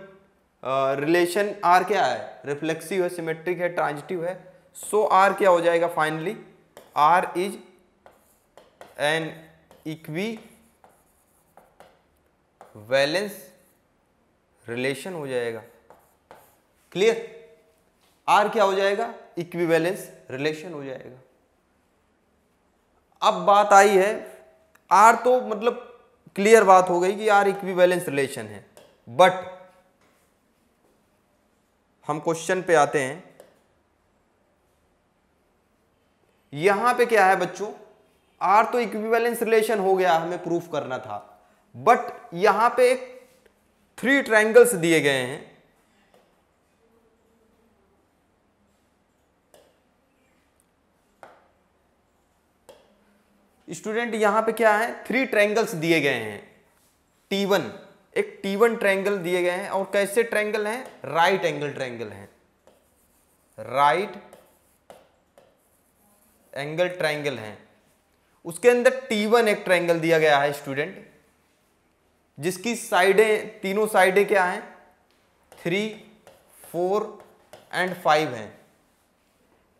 रिलेशन R क्या है, रिफ्लेक्सिव है, सिमेट्रिक है, ट्रांजिटिव है, सो R क्या हो जाएगा finally, R is an equivalence relation हो जाएगा। क्लियर। R क्या हो जाएगा, इक्विवेलेंस रिलेशन हो जाएगा। अब बात आई है, R तो मतलब क्लियर बात हो गई कि R इक्विवेलेंस रिलेशन है, बट हम क्वेश्चन पे आते हैं। यहां पे क्या है बच्चों, R तो इक्विवेलेंस रिलेशन हो गया, हमें प्रूफ करना था, बट यहां पे एक 3 ट्रायंगल्स दिए गए हैं। स्टूडेंट यहां पे क्या है, 3 ट्रायंगल्स दिए गए हैं। T1 एक T1 ट्रायंगल दिए गए हैं, और कैसे ट्रायंगल हैं, राइट एंगल ट्रायंगल हैं, राइट एंगल ट्रायंगल हैं। उसके अंदर T1 एक ट्रायंगल दिया गया है स्टूडेंट, जिसकी साइडें, तीनों साइडें क्या हैं, 3, 4 एंड 5 हैं।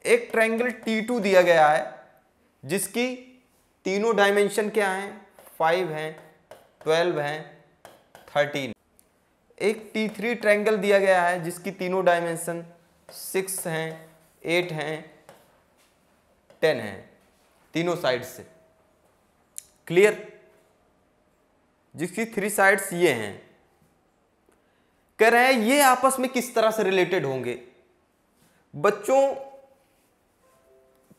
एक ट्रायंगल T2 दिया गया है जिसकी तीनों डायमेंशन क्या हैं, 5 हैं, 12 हैं, 13। एक T3 ट्रायंगल दिया गया है जिसकी तीनों डायमेंशन 6 हैं, 8 हैं, 10 हैं, तीनों साइड से। क्लियर। जिसकी 3 साइड्स ये हैं। कह रहे हैं ये आपस में किस तरह से रिलेटेड होंगे बच्चों,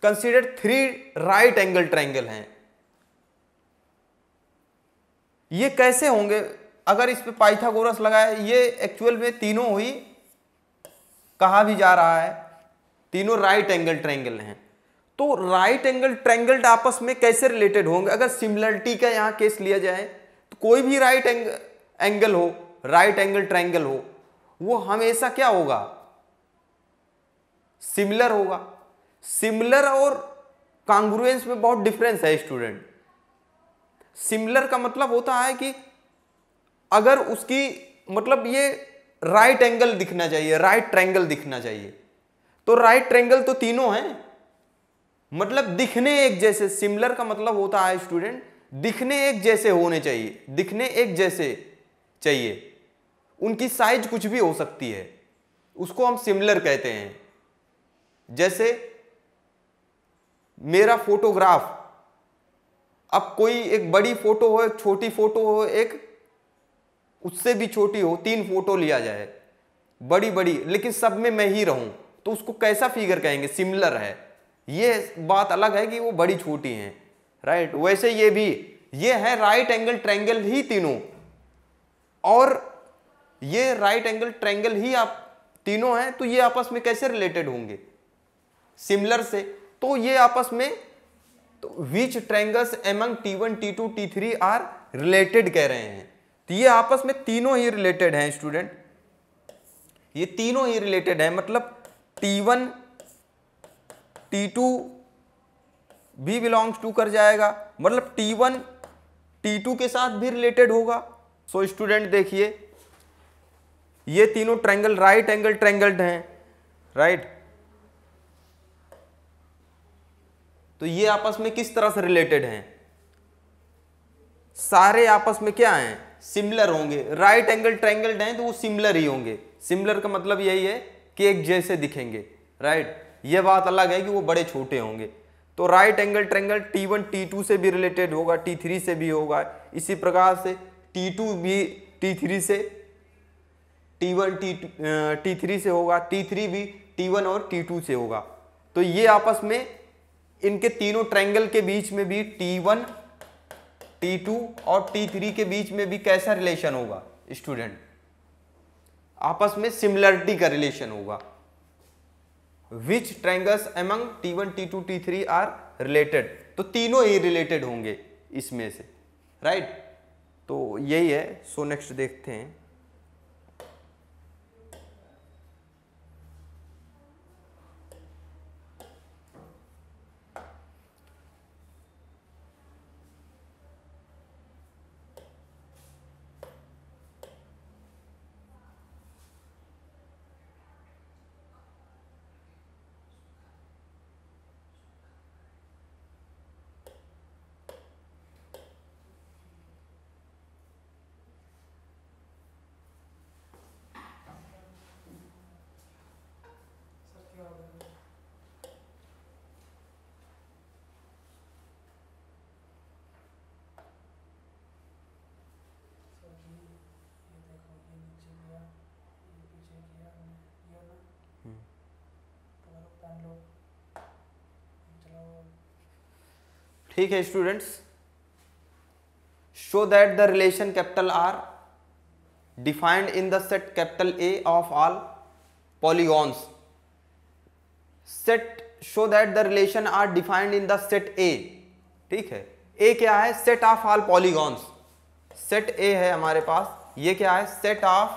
कंसीडर 3 राइट एंगल ट्रायंगल हैं। ये कैसे होंगे, अगर इस पे पाइथागोरस लगाए, ये एक्चुअल में तीनों ही कहा भी जा रहा है तीनों राइट एंगल ट्रायंगल हैं। तो राइट एंगल ट्रायंगल आपस में कैसे रिलेटेड होंगे? अगर सिमिलरिटी का यहां केस लिया जाए तो कोई भी राइट एंगल हो, राइट एंगल ट्रायंगल हो, वो हमेशा क्या होगा? सिमिलर होगा। सिमिलर और कांग्रुएंस में बहुत डिफरेंस है स्टूडेंट। सिमिलर का मतलब होता है कि अगर उसकी मतलब ये राइट एंगल दिखना चाहिए, राइट ट्रायंगल दिखना चाहिए, तो राइट ट्रायंगल तो तीनों हैं, मतलब दिखने एक जैसे। सिमिलर का मतलब होता है स्टूडेंट दिखने एक जैसे होने चाहिए, दिखने एक जैसे चाहिए, उनकी साइज कुछ भी हो सकती है, उसको हम सिमिलर कहते हैं। जैसे मेरा फोटोग्राफ, अब कोई एक बड़ी फोटो हो, एक छोटी फोटो हो, एक उससे भी छोटी हो, 3 फोटो लिया जाए बड़ी बड़ी, लेकिन सब में मैं ही रहूं, तो उसको कैसा फिगर कहेंगे? सिमिलर है। ये बात अलग है कि वो बड़ी छोटी हैं, राइट। वैसे ये भी, ये है राइट एंगल ट्रायंगल ही तीनों, और ये राइट एंगल ट्रायंगल ही आप तीनों हैं, तो ये आपस में कैसे रिलेटेड होंगे? सिमिलर से। तो ये आपस में, तो which triangles among T1 T2 T3 are related कह रहे हैं, तो ये आपस में तीनों ही रिलेटेड हैं स्टूडेंट, ये तीनों ही रिलेटेड है। मतलब T1 T2 भी बिलोंग्स टू कर जाएगा, मतलब T1 T2 के साथ भी रिलेटेड होगा। सो स्टूडेंट देखिए, ये तीनों ट्रायंगल राइट एंगल ट्रायंगल्ड हैं, राइट। तो ये आपस में किस तरह से रिलेटेड हैं? सारे आपस में क्या हैं? सिमिलर होंगे। राइट एंगल ट्रायंगल्ड हैं तो वो सिमिलर ही होंगे। सिमिलर का मतलब यही है कि एक जैसे दिखेंगे, राइट। ये बात अलग है कि वो बड़े छोटे होंगे। तो right angle triangle T1 T2 से भी रिलेटेड होगा, T3 से भी होगा, इसी प्रकार से T2 भी T3 से, T1 T3 से होगा, T3 भी T1 और T2 से होगा। तो ये आपस में, इनके तीनों ट्रायंगल के बीच में भी T1 T2 और T3 के बीच में भी कैसा रिलेशन होगा स्टूडेंट? आपस में सिमिलरिटी का रिलेशन होगा। Which triangles among T1 T2 T3 are related, तो तीनों ही रिलेटेड होंगे इसमें से, राइट। तो यही है। सो नेक्स्ट देखते हैं। ठीक है students, show that the relation capital R defined in the set capital A of all polygons. Set, show that the relation R defined in the set A. ठीक है, ए क्या है? Set of all polygons. Set A है हमारे पास, ये क्या है? Set of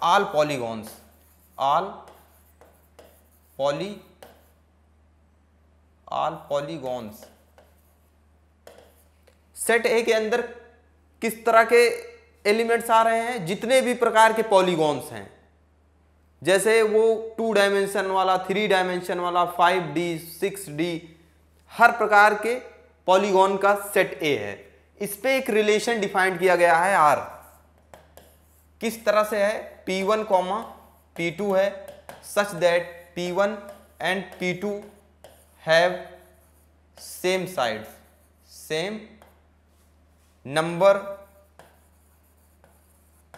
all polygons, all polygons. Set A के अंदर किस तरह के एलिमेंट्स आ रहे हैं? जितने भी प्रकार के पॉलीगॉन्स हैं, जैसे वो 2 डायमेंशन वाला, 3 डायमेंशन वाला, 5D 6D, हर प्रकार के पॉलीगॉन का सेट ए है। इस पे एक रिलेशन डिफाइन किया गया है आर। किस तरह से है? P1, P2 है, such that P1 and P2 have same sides, same number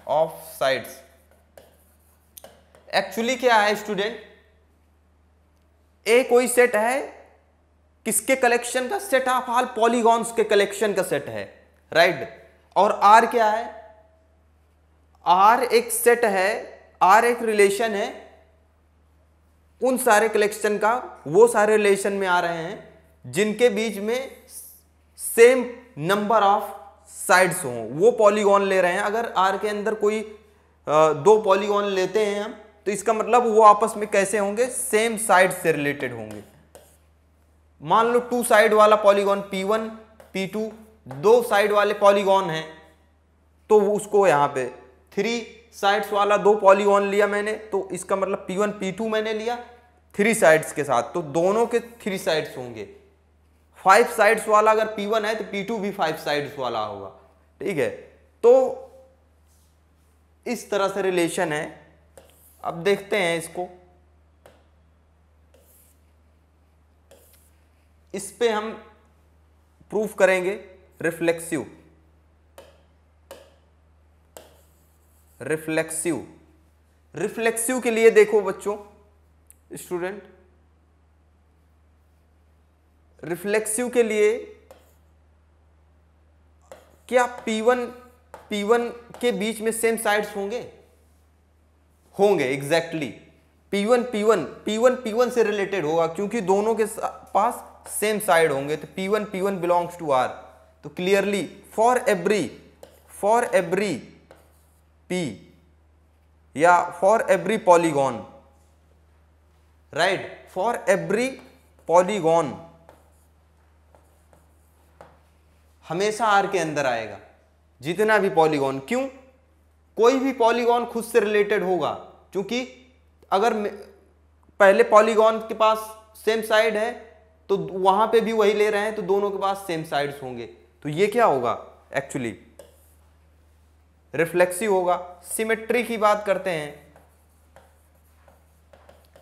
of sides. Actually क्या है स्टूडेंट? ए कोई सेट है, किसके कलेक्शन का? सेट ऑफ ऑल पॉलीगॉन्स के कलेक्शन का सेट है, राइट। और आर क्या है? आर एक सेट है, आर एक रिलेशन है उन सारे कलेक्शन का वो सारे रिलेशन में आ रहे हैं जिनके बीच में सेम नंबर ऑफ साइड्स हों, वो पॉलीगॉन ले रहे हैं। अगर आर के अंदर कोई दो पॉलीगॉन लेते हैं हम, तो इसका मतलब वो आपस में कैसे होंगे, सेम साइड से रिलेटेड होंगे। मान लो 2 साइड वाला पॉलीगॉन P1 P2 2 साइड वाले पॉलीगॉन हैं, तो उसको यहां पे 3 साइड्स वाला 2 पॉलीगॉन लिया मैंने, तो इसका मतलब P1 P2 मैंने लिया 3 साइड्स के साथ, तो दोनों के 3 साइड्स होंगे। 5 साइड्स वाला अगर P1 है तो P2 भी 5 साइड्स वाला होगा, ठीक है। तो इस तरह से रिलेशन है। अब देखते हैं इसको, इस पे हम प्रूफ करेंगे रिफ्लेक्सिव। रिफ्लेक्सिव के लिए देखो बच्चों, स्टूडेंट, रिफ्लेक्सिव के लिए क्या P1 के बीच में सेम साइड्स होंगे? होंगे, एग्जैक्टली। P1 से रिलेटेड होगा क्योंकि दोनों के पास सेम साइड होंगे, तो P1 बिलोंग्स टू R। तो क्लियरली फॉर एवरी P या for every polygon, right, for every polygon हमेशा R के अंदर आएगा, जितना भी पॉलीगॉन। क्यों? कोई भी पॉलीगॉन खुद से रिलेटेड होगा, क्योंकि अगर पहले पॉलीगॉन के पास सेम साइड है तो वहां पे भी वही ले रहे हैं, तो दोनों के पास सेम साइड्स होंगे, तो ये क्या होगा, एक्चुअली रिफ्लेक्सिव होगा। सिमेट्री की बात करते हैं,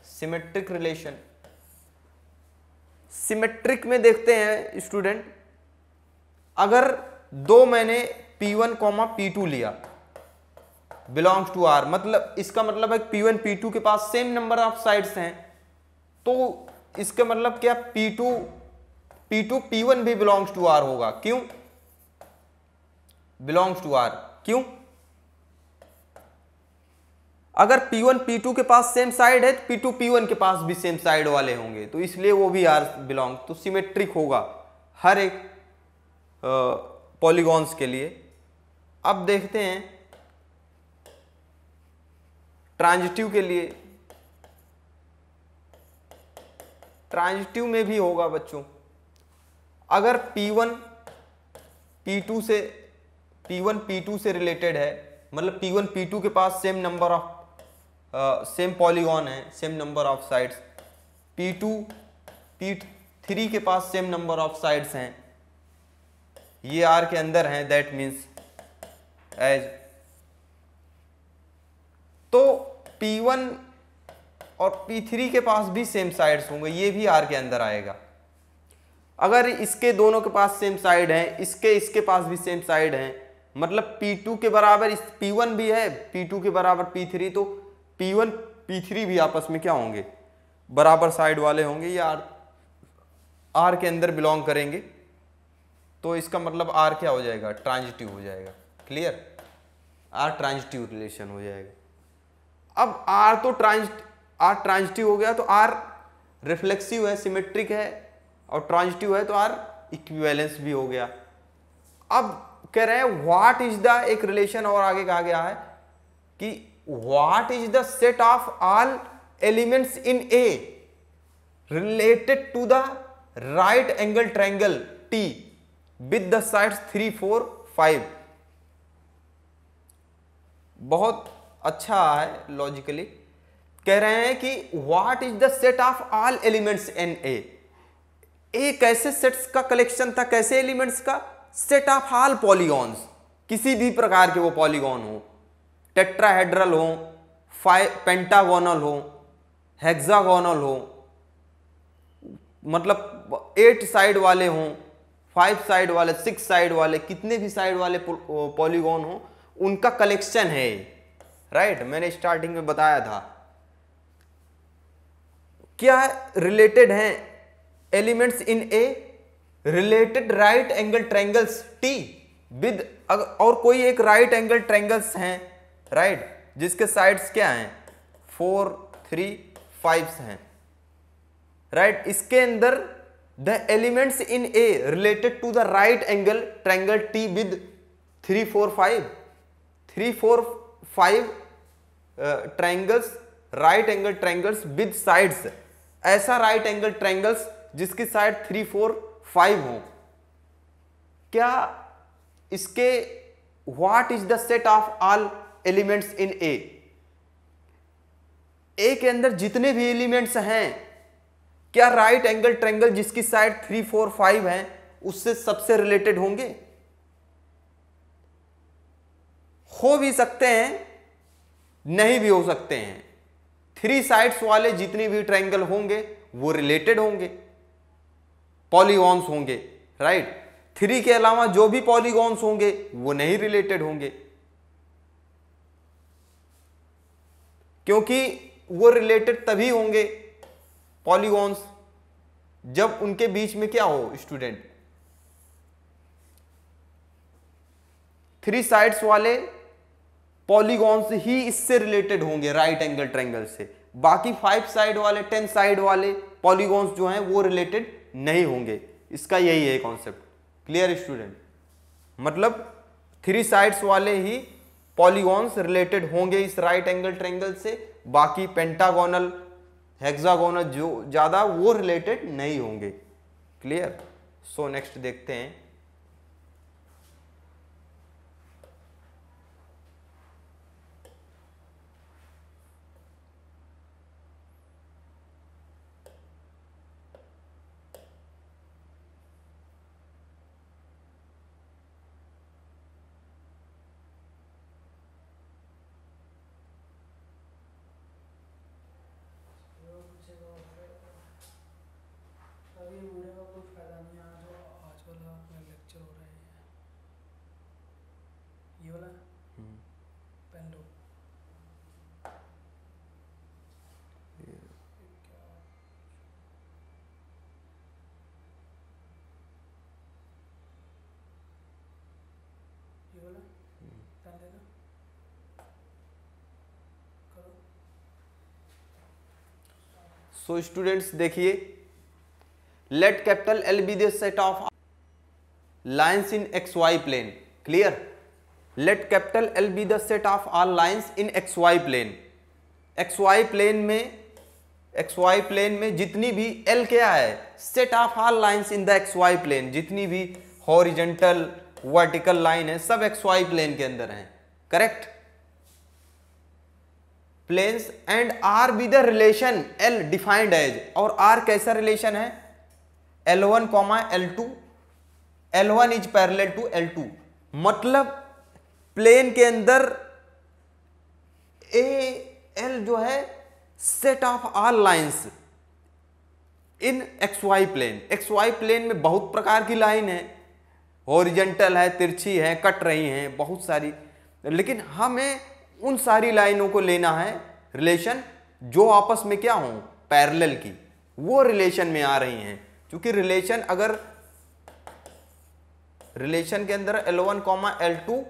सिमेट्रिक रिलेशन। सिमेट्रिक में देखते हैं स्टूडेंट, अगर दो मैंने P1, P2 लिया बिलोंग्स टू R, मतलब इसका मतलब है P1 P2 के पास सेम नंबर ऑफ साइड्स हैं, तो इसका मतलब क्या, P2 P1 भी बिलोंग्स टू R होगा। क्यों बिलोंग्स टू R? क्यों? अगर P1 P2 के पास सेम साइड है तो P2 P1 के पास भी सेम साइड वाले होंगे, तो इसलिए वो भी R बिलोंग, तो सिमेट्रिक होगा हर एक पॉलीगॉन्स के लिए। अब देखते हैं ट्रांजिटिव के लिए। ट्रांजिटिव में भी होगा बच्चों, अगर P1 P2 से रिलेटेड है, मतलब P1 P2 के पास same number of same polygon है, same number of sides, P2 P3 के पास सेम नंबर ऑफ साइड्स हैं, ये R के अंदर हैं, दैट मीन्स एज, तो P1 और P3 के पास भी सेम साइड्स होंगे, ये भी R के अंदर आएगा। अगर इसके दोनों के पास सेम साइड है, इसके पास भी सेम साइड है, मतलब P2 के बराबर P1 भी है, P2 के बराबर P3, तो P1 P3 भी आपस में क्या होंगे, बराबर साइड वाले होंगे, ये R के अंदर बिलोंग करेंगे, तो इसका मतलब R क्या हो जाएगा, ट्रांजिटिव हो जाएगा। क्लियर? R ट्रांजिटिव रिलेशन हो जाएगा। अब R ट्रांजिटिव हो गया, तो R रिफ्लेक्सिव है, सिमेट्रिक है, और ट्रांजिटिव है तो R इक्विवेलेंस भी हो गया। अब कह रहे हैं व्हाट इज द, एक रिलेशन और आगे कहा गया है कि what is the set of all elements in A related to the right angle triangle T with the sides 3, 4, 5। बहुत अच्छा है लॉजिकली। कह रहे हैं कि what is the set of all elements in A। कैसे सेट्स का कलेक्शन था, कैसे एलिमेंट्स का, सेट ऑफ ऑल पॉलीगॉन्स, किसी भी प्रकार के वो पॉलीगॉन हो, टेट्राहेड्रल हो, पेंटागोनल हो, हेक्सागोनल हो, मतलब 8 साइड वाले हों, 5 साइड वाले, 6 साइड वाले, कितने भी साइड वाले पॉलीगॉन हो, उनका कलेक्शन है, राइट। मैंने स्टार्टिंग में बताया था क्या रिलेटेड हैं elements in A related right angle triangles T with, और कोई एक राइट एंगल ट्रायंगल्स हैं, राइट, जिसके साइड्स क्या हैं, 4, 3, 5 हैं, राइट। इसके अंदर the elements in A related to the right angle triangle T with 3 4 5 triangles, right angle triangles with sides, ऐसा राइट एंगल ट्रायंगल्स जिसकी साइड 3 4 5 हो। क्या इसके what is the set of all elements in ए के अंदर जितने भी एलिमेंट्स हैं, क्या राइट एंगल ट्रायंगल जिसकी साइड 3 4 5 है उससे सबसे रिलेटेड होंगे? हो भी सकते हैं, नहीं भी हो सकते हैं। 3 साइड्स वाले जितने भी ट्रायंगल होंगे वो रिलेटेड होंगे, पॉलीगॉन्स होंगे, राइट। 3 के अलावा जो भी पॉलीगॉन्स होंगे वो नहीं रिलेटेड होंगे, क्योंकि वो रिलेटेड तभी होंगे पॉलीगॉन्स जब उनके बीच में क्या हो स्टूडेंट, 3 साइड्स वाले पॉलीगॉन्स ही इससे रिलेटेड होंगे राइट एंगल ट्रायंगल से। बाकी 5 साइड वाले 10 साइड वाले पॉलीगॉन्स जो हैं वो रिलेटेड नहीं होंगे। इसका यही है कॉन्सेप्ट। Clear student? मतलब 3 साइड्स वाले ही पॉलीगॉन्स रिलेटेड होंगे इस राइट एंगल ट्रायंगल से, बाकी पेंटागोनल हेक्सागोनल जो ज्यादा वो रिलेटेड नहीं होंगे। क्लियर? सो नेक्स्ट देखते हैं। अभी वीडियो का कोई फायदा नहीं, आज वाला अपना लेक्चर हो रहा है। ये वाला पेन लो। ये वाला पेन लेना करो। सो स्टूडेंट्स देखिए, let capital L be the set of lines in x y plane. Clear? Let capital L be the set of all lines in x y plane. X y plane में जितनी भी L क्या है, set of all lines in the x y plane, जितनी भी horizontal vertical line है सब x y plane के अंदर हैं। Correct? Planes and R be the relation L defined as, और आर कैसा रिलेशन है? L1, L2, L1 is parallel to L2। मतलब प्लेन के अंदर एल जो है set of all lines in x y plane. X y plane में बहुत प्रकार की लाइन है, हॉरिजेंटल है, तिरछी है, कट रही हैं, बहुत सारी, लेकिन हमें उन सारी लाइनों को लेना है रिलेशन जो आपस में क्या हो, पैरेलल की, वो रिलेशन में आ रही हैं। क्योंकि रिलेशन अगर रिलेशन के अंदर L1, L2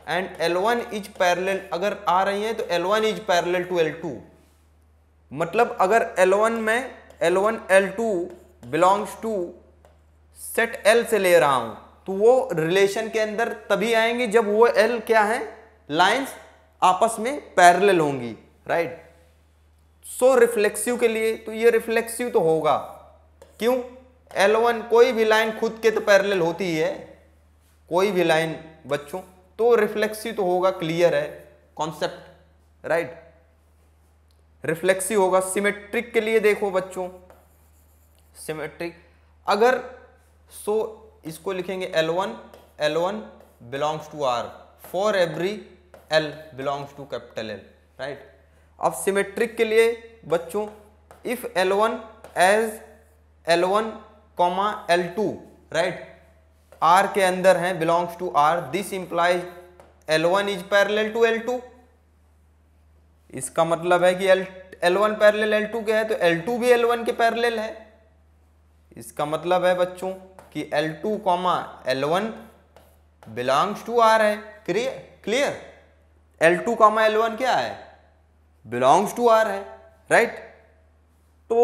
and L1 is parallel अगर आ रही हैं तो L1 is parallel to L2। मतलब अगर L1 में L1 L2 belongs to set L से ले रहा हूं तो वो रिलेशन के अंदर तभी आएंगे जब वो L क्या है, लाइंस आपस में पैरेलल होंगी, राइट। सो रिफ्लेक्सिव के लिए तो ये रिफ्लेक्सिव तो होगा, क्यों? L1 कोई भी लाइन खुद के तो पैरेलल होती ही है, कोई भी लाइन बच्चों, तो रिफ्लेक्सिव तो होगा। क्लियर है कॉन्सेप्ट, राइट। रिफ्लेक्सिव होगा। सिमेट्रिक के लिए देखो बच्चों, सिमेट्रिक अगर सो इसको लिखेंगे L1 belongs to R for every L belongs to capital L, right. अब सिमेट्रिक के लिए बच्चों, if L1 as L1, L2, right, R के अंदर है, belongs to R, this implies L1 is parallel to L2। इसका मतलब है कि L1 पैरेलल L2 के है तो L2 भी L1 के पैरेलल है। इसका मतलब है बच्चों कि L2, L1 belongs to R है। क्लियर? L2, L1 क्या है, बिलोंग्स टू R है, राइट। तो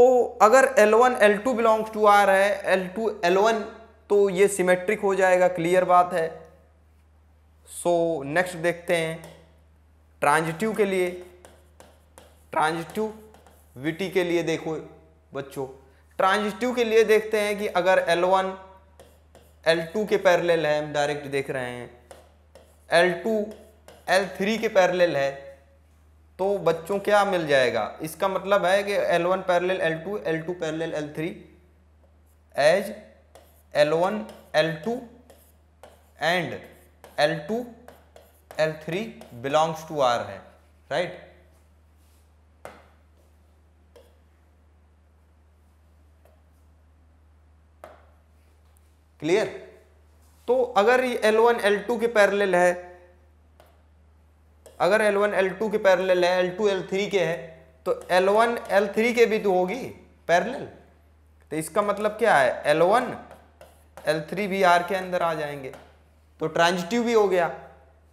अगर L1 L2 belongs to R है, L2 L1, तो ये सिमेट्रिक हो जाएगा, क्लियर बात है। सो नेक्स्ट देखते हैं ट्रांजिटिव के लिए। ट्रांजिटिविटी के लिए देखो बच्चों, ट्रांजिटिव के लिए देखते हैं कि अगर L1 L2 के पैरेलल है, हम डायरेक्ट देख रहे हैं, L2 L3 के पैरेलल है, तो बच्चों क्या मिल जाएगा? इसका मतलब है कि L1 parallel L2, L2 parallel L3 as L1 L2 and L2 L3 belongs to R है, राइट। क्लियर? तो अगर ये L1 L2 के पैरेलल है, अगर L1 L2 के पैरेलल है, L2 L3 के है, तो L1 L3 के भी तो होगी पैरेलल। तो इसका मतलब क्या है? L1 L3 भी R के अंदर आ जाएंगे, तो ट्रांजिटिव भी हो गया।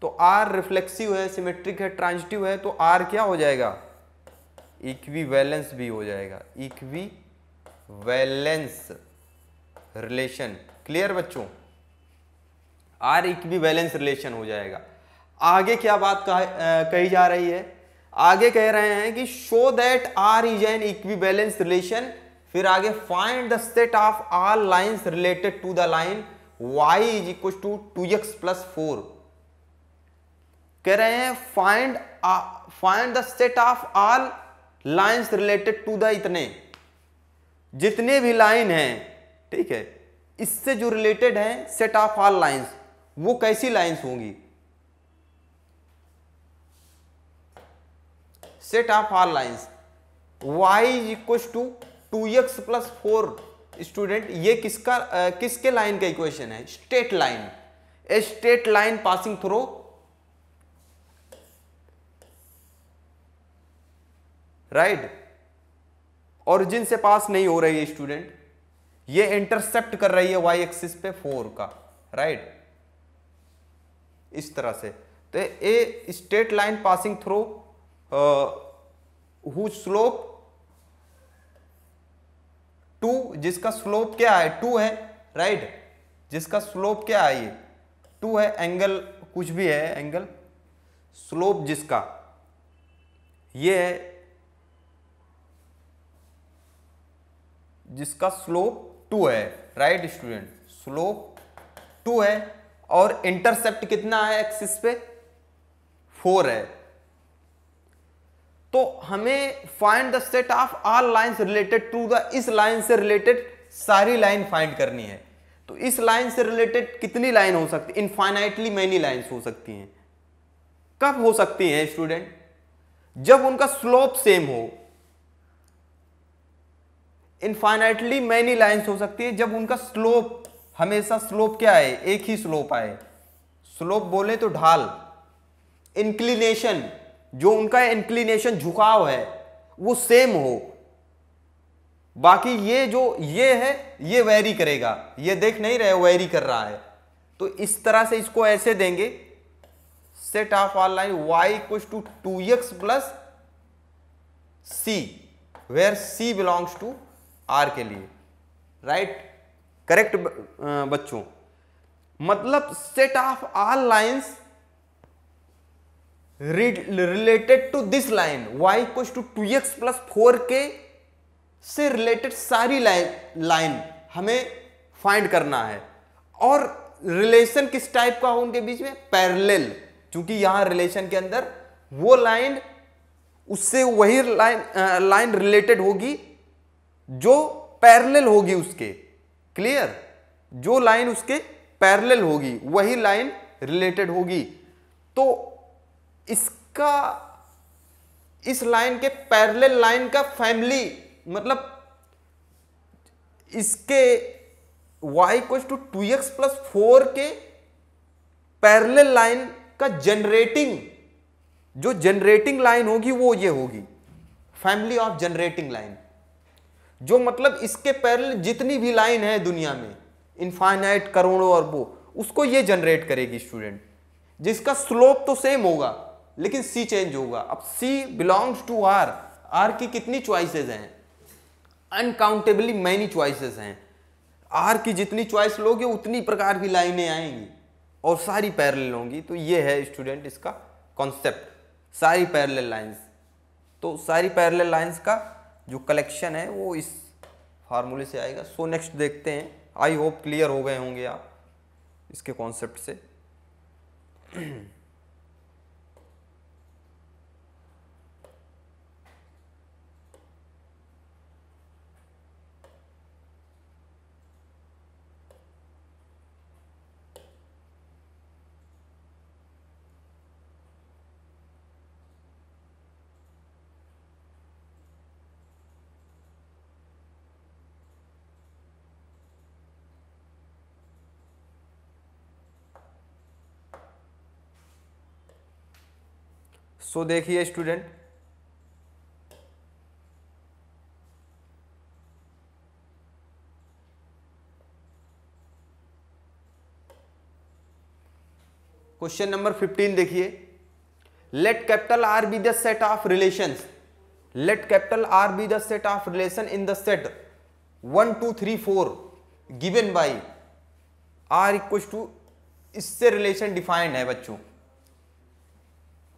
तो R रिफ्लेक्सिव है, सिमेट्रिक है, ट्रांजिटिव है, तो R क्या हो जाएगा? इक्विवेलेंस भी हो जाएगा, इक्विवेलेंस रिलेशन। क्लियर बच्चों? R इक्विवेलेंस रिलेशन हो जाएगा। आगे क्या बात कही जा रही है? आगे कह रहे हैं कि show that R is an equivalence relation, फिर आगे find the set of all lines related to the line y is equal to 2x plus 4। कह रहे हैं find the set of all lines related to the, इतने जितने भी line हैं, ठीक है, इससे जो रिलेटेड है सेट ऑफ ऑल लाइंस, वो कैसी लाइंस होंगी? Set of all lines y is equal to 2x plus 4। Student ये किसके लाइन का इक्वेशन है? Straight line. A straight line passing through right, origin से पास नहीं हो रही है स्टूडेंट, ये इंटरसेप्ट कर रही है y एक्सिस पे 4 का, राइट, इस तरह से। तो a straight line passing through whose slope 2, जिसका स्लोप क्या है? 2 है, राइट, जिसका स्लोप क्या है? ये 2 है, एंगल कुछ भी है, एंगल स्लोप जिसका ये है, जिसका स्लोप 2 है, राइट स्टूडेंट, स्लोप 2 है, और इंटरसेप्ट कितना है एक्सिस पे? 4 है। तो हमें find the set of all lines related to the, इस लाइन से रिलेटेड सारी लाइन फाइंड करनी है। तो इस लाइन से रिलेटेड कितनी लाइन हो सकती? इनफाइनाइटली मैनी लाइंस हो सकती हैं। कब हो सकती हैं स्टूडेंट? जब उनका स्लोप सेम हो। इनफाइनाइटली मैनी लाइंस हो सकती है जब उनका स्लोप, हमेशा स्लोप क्या है? एक ही स्लोप आए। स्लोप बोले तो ढाल, इंक्लिनेशन, जो उनका इंक्लिनेशन झुकाव है वो सेम हो। बाकी ये जो ये है ये वेरी करेगा, ये देख नहीं रहे वेरी कर रहा है। तो इस तरह से इसको ऐसे देंगे, set of all line y equals to 2x plus c, where c belongs to r के लिए, राइट, करेक्ट बच्चों। मतलब set of all lines related to this line y equals to 2x plus 4k से रिलेटेड सारी line हमें find करना है। और रिलेशन किस टाइप का हो उनके बीच में? पैरेलल, क्योंकि यहां रिलेशन के अंदर वो लाइन उससे वही लाइन रिलेटेड होगी जो पैरेलल होगी उसके। क्लियर? जो लाइन उसके पैरेलल होगी वही लाइन रिलेटेड होगी। तो इसका, इस लाइन के पैरेलल लाइन का फैमिली, मतलब इसके y equals to 2x plus 4 के पैरेलल लाइन का जनरेटिंग, जो जनरेटिंग लाइन होगी वो ये होगी, फैमिली ऑफ जनरेटिंग लाइन। जो मतलब इसके पैरेलल जितनी भी लाइन है दुनिया में, इनफाइनाइट, करोड़ों, अरबों, उसको ये जनरेट करेगी स्टूडेंट, जिसका स्लोप तो सेम होगा लेकिन c चेंज होगा। अब c belongs to r, r की कितनी चॉइसेस हैं? अनकाउंटेबली मैनी चॉइसेस हैं। आर की जितनी चॉइस लोगे उतनी प्रकार की लाइनें आएंगी और सारी पैरेलल होंगी। तो ये है स्टूडेंट इसका कॉन्सेप्ट, सारी पैरेलल लाइंस। तो सारी पैरेलल लाइंस का जो कलेक्शन है वो इस फार्मूले से आएगा। सो नेक्स्ट देखते हैं। आई होप क्लियर हो गए होंगे आप इसके कॉन्सेप्ट से। सो देखिए स्टूडेंट, क्वेश्चन नंबर 15 देखिए। Let capital R be the set of relations, let capital R be the set of relation in the set 1 2 3 4 given by R equal to, इससे relation defined है बच्चों।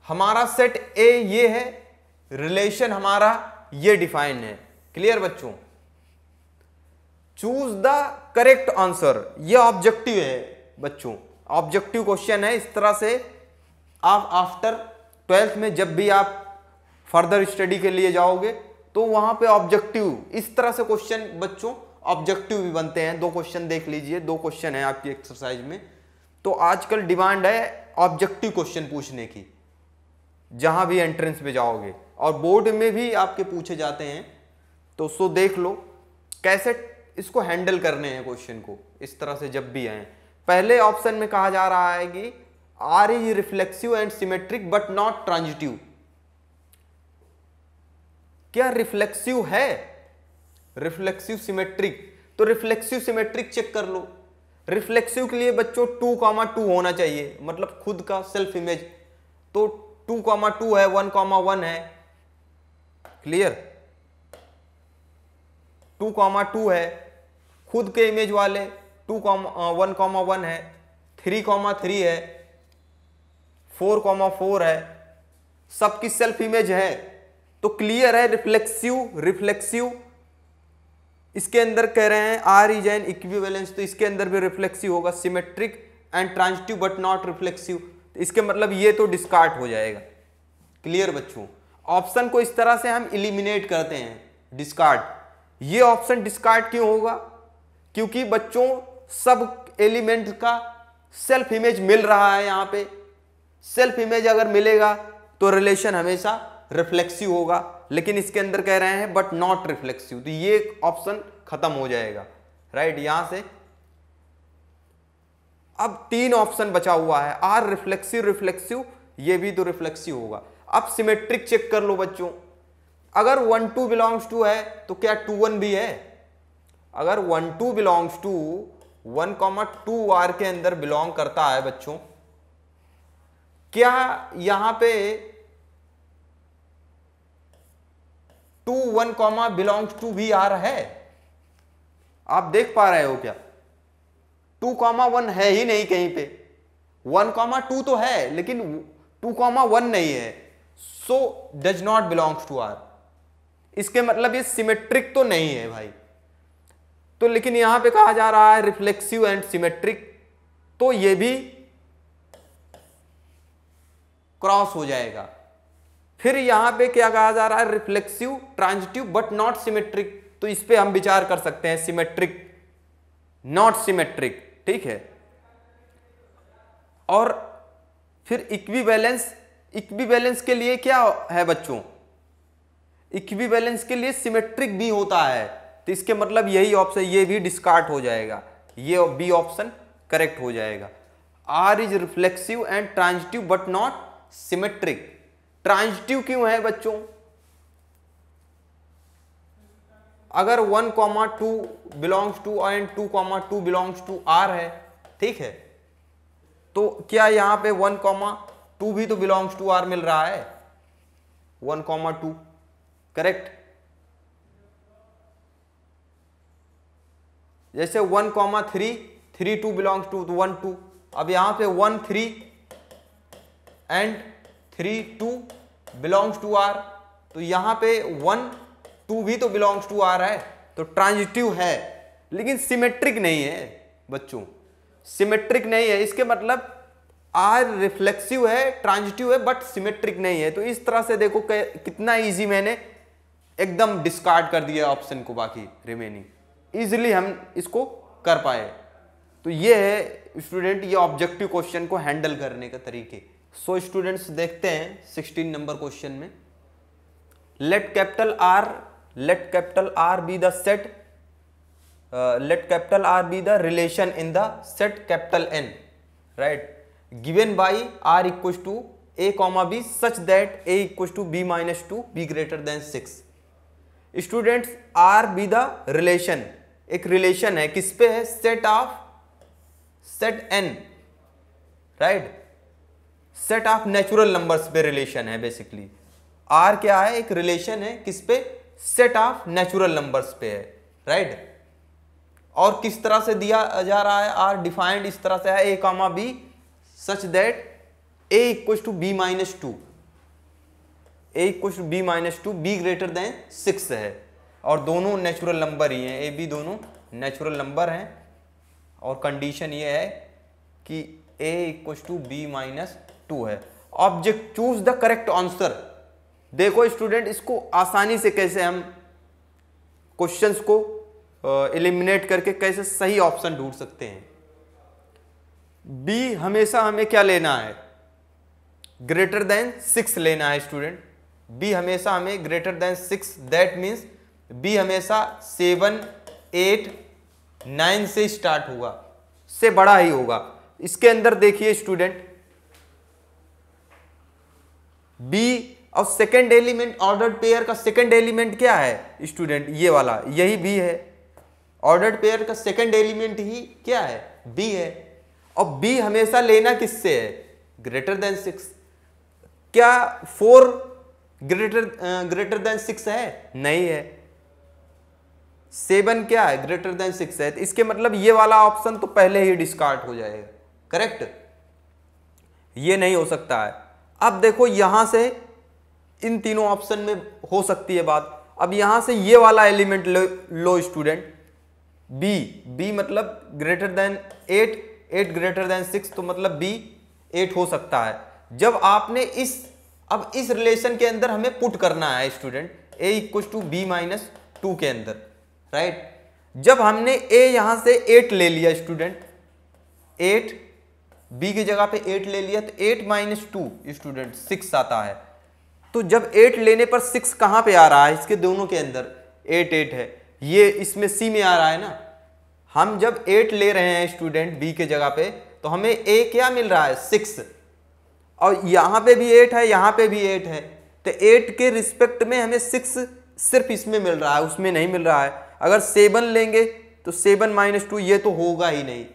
हमारा सेट ए ये है, relation हमारा ये defined है। क्लियर बच्चों? चूज द करेक्ट आंसर, ये ऑब्जेक्टिव है बच्चों, ऑब्जेक्टिव क्वेश्चन है। इस तरह से आप आफ्टर 12th में जब भी आप फर्दर स्टडी के लिए जाओगे तो वहां पे ऑब्जेक्टिव इस तरह से क्वेश्चन बच्चों ऑब्जेक्टिव भी बनते हैं। 2 क्वेश्चन देख लीजिए, 2 क्वेश्चन है आपकी एक्सरसाइज में। तो आजकल डिमांड है ऑब्जेक्टिव क्वेश्चन पूछने की जहां भी एंट्रेंस में जाओगे, और बोर्ड में भी आपके पूछे जाते हैं। तो सो देख लो कैसे इसको हैंडल करने हैं क्वेश्चन को, इस तरह से जब भी आए। पहले ऑप्शन में कहा जा रहा है कि R is reflexive and symmetric but not transitive. क्या रिफ्लेक्सिव है? रिफ्लेक्सिव सिमेट्रिक, तो रिफ्लेक्सिव सिमेट्रिक चेक कर लो। रिफ्लेक्सिव के लिए बच्चों 2,2 होना चाहिए, मतलब खुद का सेल्फ इमेज। तो 2,2 है, 1,1 है। क्लियर? 2,2 है, खुद के इमेज वाले 1,1 है, 3,3 है, 4,4 है, सबकी सेल्फ इमेज है। तो क्लियर है रिफ्लेक्सिव, रिफ्लेक्सिव इसके अंदर कह रहे हैं आर इज एन इक्विवेलेंस, तो इसके अंदर भी रिफ्लेक्सिव होगा। Symmetric and transitive but not reflexive, इसके मतलब ये तो डिस्कार्ड हो जाएगा। क्लियर बच्चों? ऑप्शन को इस तरह से हम इलिमिनेट करते हैं, डिस्कार्ड। ये ऑप्शन डिस्कार्ड क्यों होगा? क्योंकि बच्चों सब एलिमेंट का सेल्फ इमेज मिल रहा है। यहां पे सेल्फ इमेज अगर मिलेगा तो रिलेशन हमेशा रिफ्लेक्सिव होगा, लेकिन इसके अंदर कह रहे हैं बट नॉट रिफ्लेक्सिव, तो ये ऑप्शन खत्म हो जाएगा। राइट? यहां से अब 3 ऑप्शन बचा हुआ है, आर रिफ्लेक्सिव, रिफ्लेक्सिव, ये भी तो रिफ्लेक्सिव होगा। अब सिमेट्रिक चेक कर लो बच्चों। अगर 1 2 बिलोंग्स टू है तो क्या 2 1 भी है? अगर 1 2 बिलोंग्स टू 1,2 आर के अंदर बिलोंग करता है बच्चों, क्या यहां पे 2 1, बिलोंग्स टू भी आर है? आप देख पा रहे हो क्या? 2,1 है ही नहीं कहीं पे, 1,2 तो है लेकिन 2,1 नहीं है। So does not belongs to R. इसके मतलब ये सिमेट्रिक तो नहीं है भाई। तो लेकिन यहां पे कहा जा रहा है रिफ्लेक्सिव एंड सिमेट्रिक, तो ये भी क्रॉस हो जाएगा। फिर यहां पे क्या कहा जा रहा है? Reflexive, transitive but not symmetric, तो इस पे हम विचार कर सकते हैं सिमेट्रिक, नॉट सिमेट्रिक। ठीक है? और फिर इक्विवेलेंस, इक्विवेलेंस के लिए क्या है बच्चों? इक्विवेलेंस के लिए सिमेट्रिक भी होता है, तो इसके मतलब यही ऑप्शन, ये भी डिस्कार्ड हो जाएगा, ये बी ऑप्शन करेक्ट हो जाएगा। R is reflexive and transitive but not symmetric. Transitive क्यों है बच्चों? अगर 1,2 belongs to and 2,2 belongs to R है, ठीक है, तो क्या यहां पे 1,2 भी तो बिलोंग्स टू आर मिल रहा है? 1,2 करेक्ट। जैसे 1,3 3 2 बिलोंग्स टू 1 2, अब यहाँ पे 1 3 एंड 3 2 बिलोंग्स टू आर, तो यहाँ पे 1 2 भी तो बिलोंग्स टू आर है, तो ट्रांजिटिव है लेकिन सिमेट्रिक नहीं है बच्चों, सिमेट्रिक नहीं है। इसके मतलब आर रिफ्लेक्सिव है, ट्रांजिटिव है, बट सिमेट्रिक नहीं है। तो इस तरह से देखो कितना इजी मैंने एकदम डिस्कार्ड कर दिया ऑप्शन को, बाकी रिमेनिंग इजीली हम इसको कर पाए। तो ये है स्टूडेंट ये ऑब्जेक्टिव क्वेश्चन को हैंडल करने का तरीके। सो स्टूडेंट्स देखते हैं 16 नंबर क्वेश्चन में, late capital R be the set, let capital R be the relation in the set capital N, right, given by R equals to A comma B such that A equals to B minus 2 B greater than 6। Students R be the relation, एक relation है, किस पे है, set of set N, right, set of natural numbers पे relation है basically. R क्या है, एक रिलेशन है, किस पे, सेट ऑफ नेचुरल नंबर्स पे है, राइट। और किस तरह से दिया जा रहा है, आर डिफाइंड इस तरह से है, A comma B such that A equal to B minus 2, A equal to B minus 2 B greater than 6 है, और दोनों नेचुरल नंबर ही हैं, ए बी दोनों नेचुरल नंबर हैं, और कंडीशन ये है कि A equal to B minus 2 है। Object choose the correct answer. देखो स्टूडेंट इसको आसानी से कैसे हम क्वेश्चंस को एलिमिनेट करके कैसे सही ऑप्शन ढूंढ सकते हैं। बी हमेशा हमें क्या लेना है, ग्रेटर देन 6 लेना है स्टूडेंट। बी हमेशा हमें greater than 6, that means B हमेशा 7 8 9 से स्टार्ट होगा, से बड़ा ही होगा। इसके अंदर देखिए स्टूडेंट बी और सेकेंड एलिमेंट, ऑर्डर्ड पेयर का सेकेंड एलिमेंट क्या है स्टूडेंट, ये वाला, यही बी है। ऑर्डर्ड पेयर का सेकंड एलिमेंट ही क्या है, बी है। और बी हमेशा लेना किससे है, ग्रेटर देन 6। क्या 4 ग्रेटर देन 6 है, नहीं है। 7 क्या है, ग्रेटर देन 6 है। तो इसके मतलब ये वाला ऑप्शन तो पहले ही डिस्कार्ड हो जाएगा, करेक्ट, ये नहीं हो सकता है। अब देखो यहां से इन तीनों ऑप्शन में हो सकती है बात। अब यहां से ये वाला एलिमेंट लो स्टूडेंट, बी मतलब ग्रेटर देन 8 8 ग्रेटर देन 6, तो मतलब बी 8 हो सकता है। जब आपने अब इस रिलेशन के अंदर हमें पुट करना है student A equal to B minus 2 के अंदर, राइट। जब हमने ए यहां से 8 ले लिया स्टूडेंट, 8 बी की जगह पे 8 ले लिया, तो 8 माइनस 2 स्टूडेंट 6 आता है। तो जब 8 लेने पर 6 कहां पे आ रहा है, इसके दोनों के अंदर 8 8 है, ये इसमें सी में आ रहा है ना। हम जब 8 ले रहे हैं स्टूडेंट बी के जगह पे, तो हमें ए क्या मिल रहा है, 6, और यहां पे भी 8 है, यहां पे भी 8 है, तो 8 के रिस्पेक्ट में हमें 6 सिर्फ इसमें मिल रहा है, उसमें नहीं मिल रहा है। अगर 7 लेंगे तो 7 माइनस 2 ये तो होगा ही नहीं।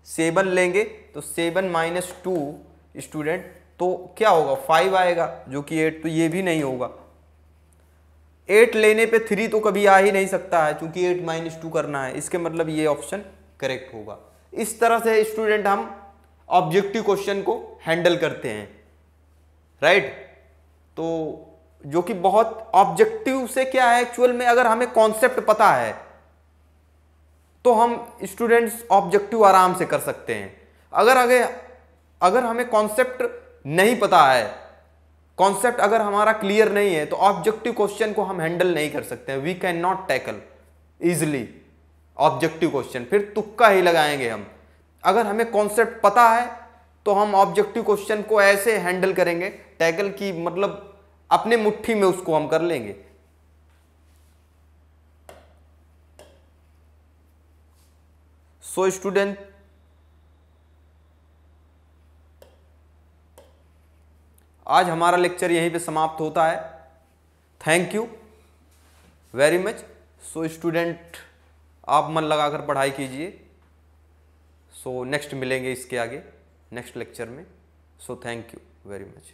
7 लेंगे तो 7 माइनस 2 स्टूडेंट तो क्या होगा, 5 आएगा, जो कि 8, तो ये भी नहीं होगा। 8 लेने पे 3 तो कभी आ ही नहीं सकता है, क्योंकि 8 माइनस 2 करना है। इसके मतलब ये ऑप्शन करेक्ट होगा। इस तरह से स्टूडेंट हम ऑब्जेक्टिव क्वेश्चन को हैंडल करते हैं, राइट। तो जो कि बहुत ऑब्जेक्टिव से क्या है एक्चुअल में, अगर हमें कॉन्सेप्ट पता है तो हम स्टूडेंट्स ऑब्जेक्टिव आराम से कर सकते हैं। अगर हमें कॉन्सेप्ट नहीं पता है, कॉन्सेप्ट अगर हमारा क्लियर नहीं है, तो ऑब्जेक्टिव क्वेश्चन को हम हैंडल नहीं कर सकते हैं। We can not tackle easily objective question, फिर तुक्का ही लगाएंगे हम। अगर हमें कॉन्सेप्ट पता है तो हम ऑब्जेक्टिव क्वेश्चन को ऐसे हैंडल करेंगे, टैकल की मतलब अपने मुट्ठी में उसको हम कर लेंगे। सो स्टूडेंट आज हमारा लेक्चर यहीं पे समाप्त होता है। Thank you very much. So student आप मन लगाकर पढ़ाई कीजिए। सो नेक्स्ट मिलेंगे इसके आगे नेक्स्ट लेक्चर में। So thank you very much.